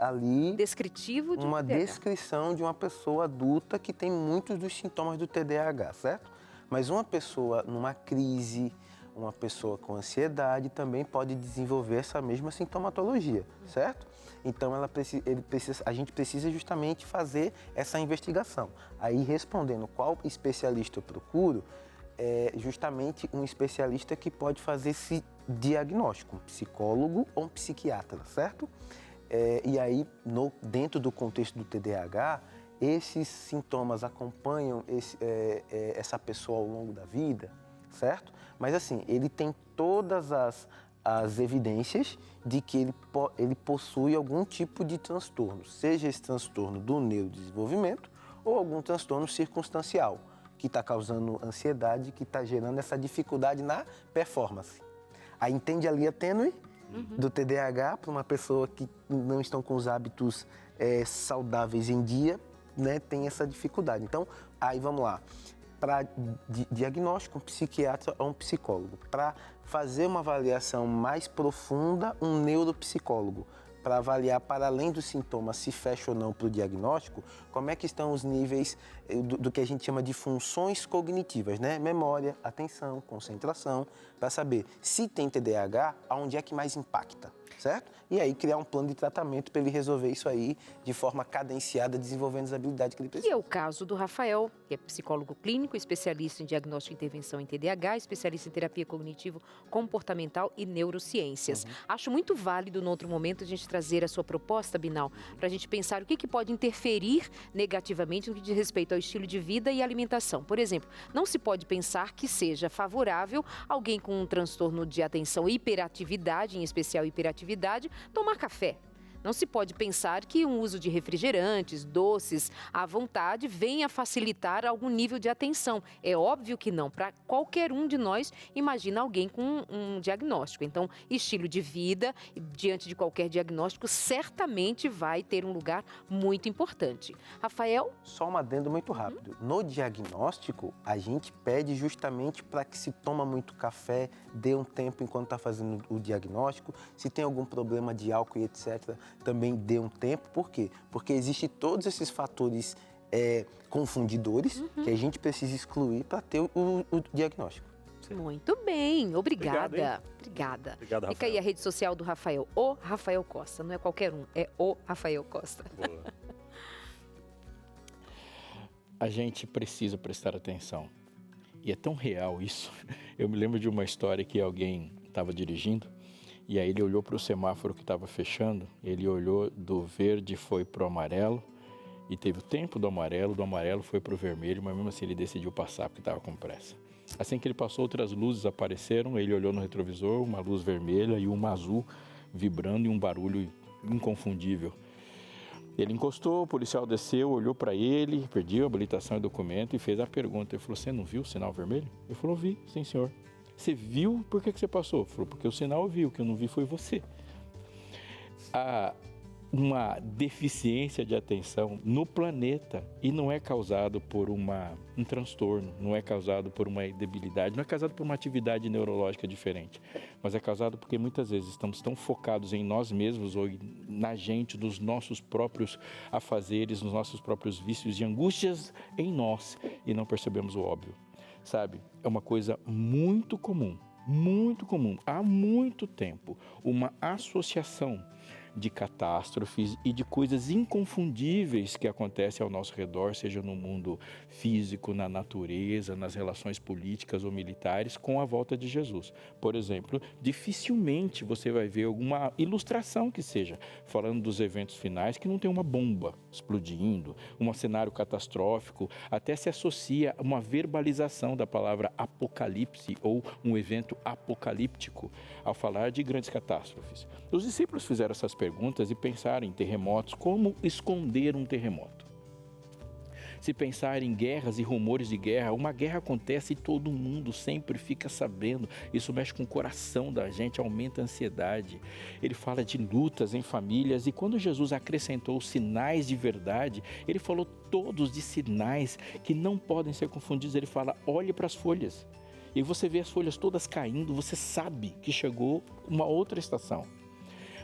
Ali... Descritivo de uma TDAH. descrição de uma pessoa adulta que tem muitos dos sintomas do TDAH, certo? Mas uma pessoa numa crise, uma pessoa com ansiedade também pode desenvolver essa mesma sintomatologia, certo? Então a gente precisa justamente fazer essa investigação. Aí respondendo qual especialista eu procuro, é justamente um especialista que pode fazer esse diagnóstico, um psicólogo ou um psiquiatra, certo? E aí, dentro do contexto do TDAH, esses sintomas acompanham essa pessoa ao longo da vida, certo? Mas assim, ele tem todas as evidências de que ele possui algum tipo de transtorno, seja esse transtorno do neurodesenvolvimento ou algum transtorno circunstancial, que está causando ansiedade, que está gerando essa dificuldade na performance. Aí entende a linha tênue do TDAH para uma pessoa que não estão com os hábitos saudáveis em dia, né, tem essa dificuldade. Então, aí vamos lá. Para diagnóstico, um psiquiatra ou um psicólogo. Para fazer uma avaliação mais profunda, um neuropsicólogo. Para avaliar, para além dos sintomas, se fecha ou não para o diagnóstico, como é que estão os níveis do que a gente chama de funções cognitivas, né? Memória, atenção, concentração, para saber se tem TDAH, aonde é que mais impacta, certo? E aí criar um plano de tratamento para ele resolver isso aí de forma cadenciada, desenvolvendo as habilidades que ele precisa. E é o caso do Rafael, que é psicólogo clínico, especialista em diagnóstico e intervenção em TDAH, especialista em terapia cognitivo-comportamental e neurociências. Acho muito válido, no outro momento, a gente trazer a sua proposta, Binal, para a gente pensar o que pode interferir negativamente no que diz respeito ao estilo de vida e alimentação. Por exemplo, não se pode pensar que seja favorável alguém com um transtorno de atenção e hiperatividade, em especial hiperatividade, tomar café. Não se pode pensar que um uso de refrigerantes, doces, à vontade, venha facilitar algum nível de atenção. É óbvio que não. Para qualquer um de nós, imagina alguém com um diagnóstico. Então, estilo de vida, diante de qualquer diagnóstico, certamente vai ter um lugar muito importante. Rafael? Só um adendo muito rápido. No diagnóstico, a gente pede justamente para que se toma muito café, dê um tempo enquanto está fazendo o diagnóstico. Se tem algum problema de álcool e etc., também dê um tempo. Por quê? Porque existem todos esses fatores confundidores que a gente precisa excluir para ter o diagnóstico. Muito bem, obrigada. Obrigado, Fica Rafael. aí a rede social do Rafael, o Rafael Costa. Não é qualquer um, é o Rafael Costa. Boa. A gente precisa prestar atenção. E é tão real isso. Eu me lembro de uma história que alguém estava dirigindo e aí ele olhou para o semáforo que estava fechando, ele olhou do verde foi para o amarelo e teve o tempo do amarelo foi para o vermelho, mas mesmo assim ele decidiu passar porque estava com pressa. Assim que ele passou, outras luzes apareceram, ele olhou no retrovisor, uma luz vermelha e uma azul vibrando e um barulho inconfundível. Ele encostou, o policial desceu, olhou para ele, pediu a habilitação e documento e fez a pergunta. Ele falou, você não viu o sinal vermelho? Ele falou, vi, sim senhor. Você viu? Por que você passou? Ele falou, porque o sinal viu, o que eu não vi foi você. Há uma deficiência de atenção no planeta e não é causado por um transtorno, não é causado por uma debilidade, não é causado por uma atividade neurológica diferente, mas é causado porque muitas vezes estamos tão focados em nós mesmos ou na gente, nos nossos próprios afazeres, nos nossos próprios vícios e angústias em nós e não percebemos o óbvio, sabe? É uma coisa muito comum, há muito tempo, uma associação de catástrofes e de coisas inconfundíveis que acontecem ao nosso redor, seja no mundo físico, na natureza, nas relações políticas ou militares, com a volta de Jesus. Por exemplo, dificilmente você vai ver alguma ilustração que seja, falando dos eventos finais, que não tem uma bomba explodindo, um cenário catastrófico, até se associa a uma verbalização da palavra apocalipse ou um evento apocalíptico, ao falar de grandes catástrofes. Os discípulos fizeram essas perguntas e pensaram em terremotos, como esconder um terremoto. Se pensar em guerras e rumores de guerra, uma guerra acontece e todo mundo sempre fica sabendo. Isso mexe com o coração da gente, aumenta a ansiedade. Ele fala de lutas em famílias e quando Jesus acrescentou sinais de verdade, ele falou todos de sinais que não podem ser confundidos. Ele fala, olhe para as folhas. E você vê as folhas todas caindo, você sabe que chegou uma outra estação.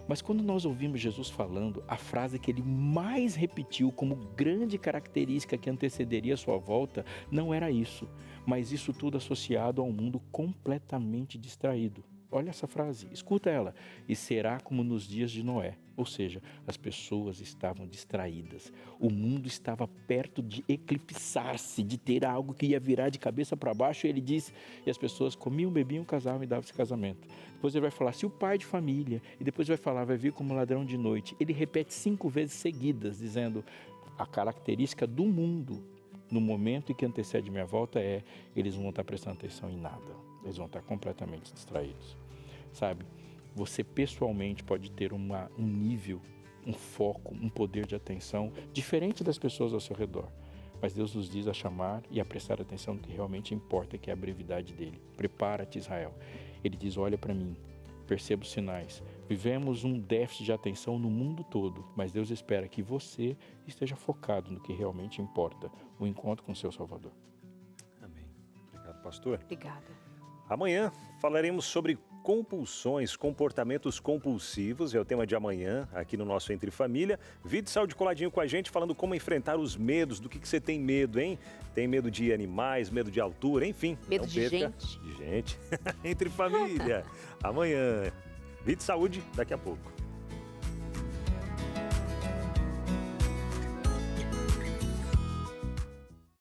Mas quando nós ouvimos Jesus falando, a frase que ele mais repetiu como grande característica que antecederia a sua volta, não era isso, mas isso tudo associado a um mundo completamente distraído. Olha essa frase, escuta ela. E será como nos dias de Noé. Ou seja, as pessoas estavam distraídas. O mundo estava perto de eclipsar-se, de ter algo que ia virar de cabeça para baixo. E ele diz, e as pessoas comiam, bebiam, casavam e davam esse casamento. Depois ele vai falar, se o pai de família, e depois vai falar, vai vir como ladrão de noite. Ele repete 5 vezes seguidas, dizendo, a característica do mundo, no momento em que antecede minha volta, eles não vão estar prestando atenção em nada. Eles vão estar completamente distraídos. Sabe, você pessoalmente pode ter um nível, um foco, um poder de atenção diferente das pessoas ao seu redor. Mas Deus nos diz a chamar e a prestar atenção no que realmente importa, que é a brevidade dele. Prepara-te, Israel. Ele diz, olha para mim, perceba os sinais. Vivemos um déficit de atenção no mundo todo, mas Deus espera que você esteja focado no que realmente importa, o encontro com o seu Salvador. Amém. Obrigado, pastor. Obrigada. Amanhã falaremos sobre compulsões, comportamentos compulsivos, é o tema de amanhã aqui no nosso Entre Família. Vídeo Saúde coladinho com a gente, falando como enfrentar os medos, do que você tem medo, hein? Tem medo de animais, medo de altura, enfim. Medo de gente. De gente. Entre Família, amanhã. Vídeo Saúde, daqui a pouco.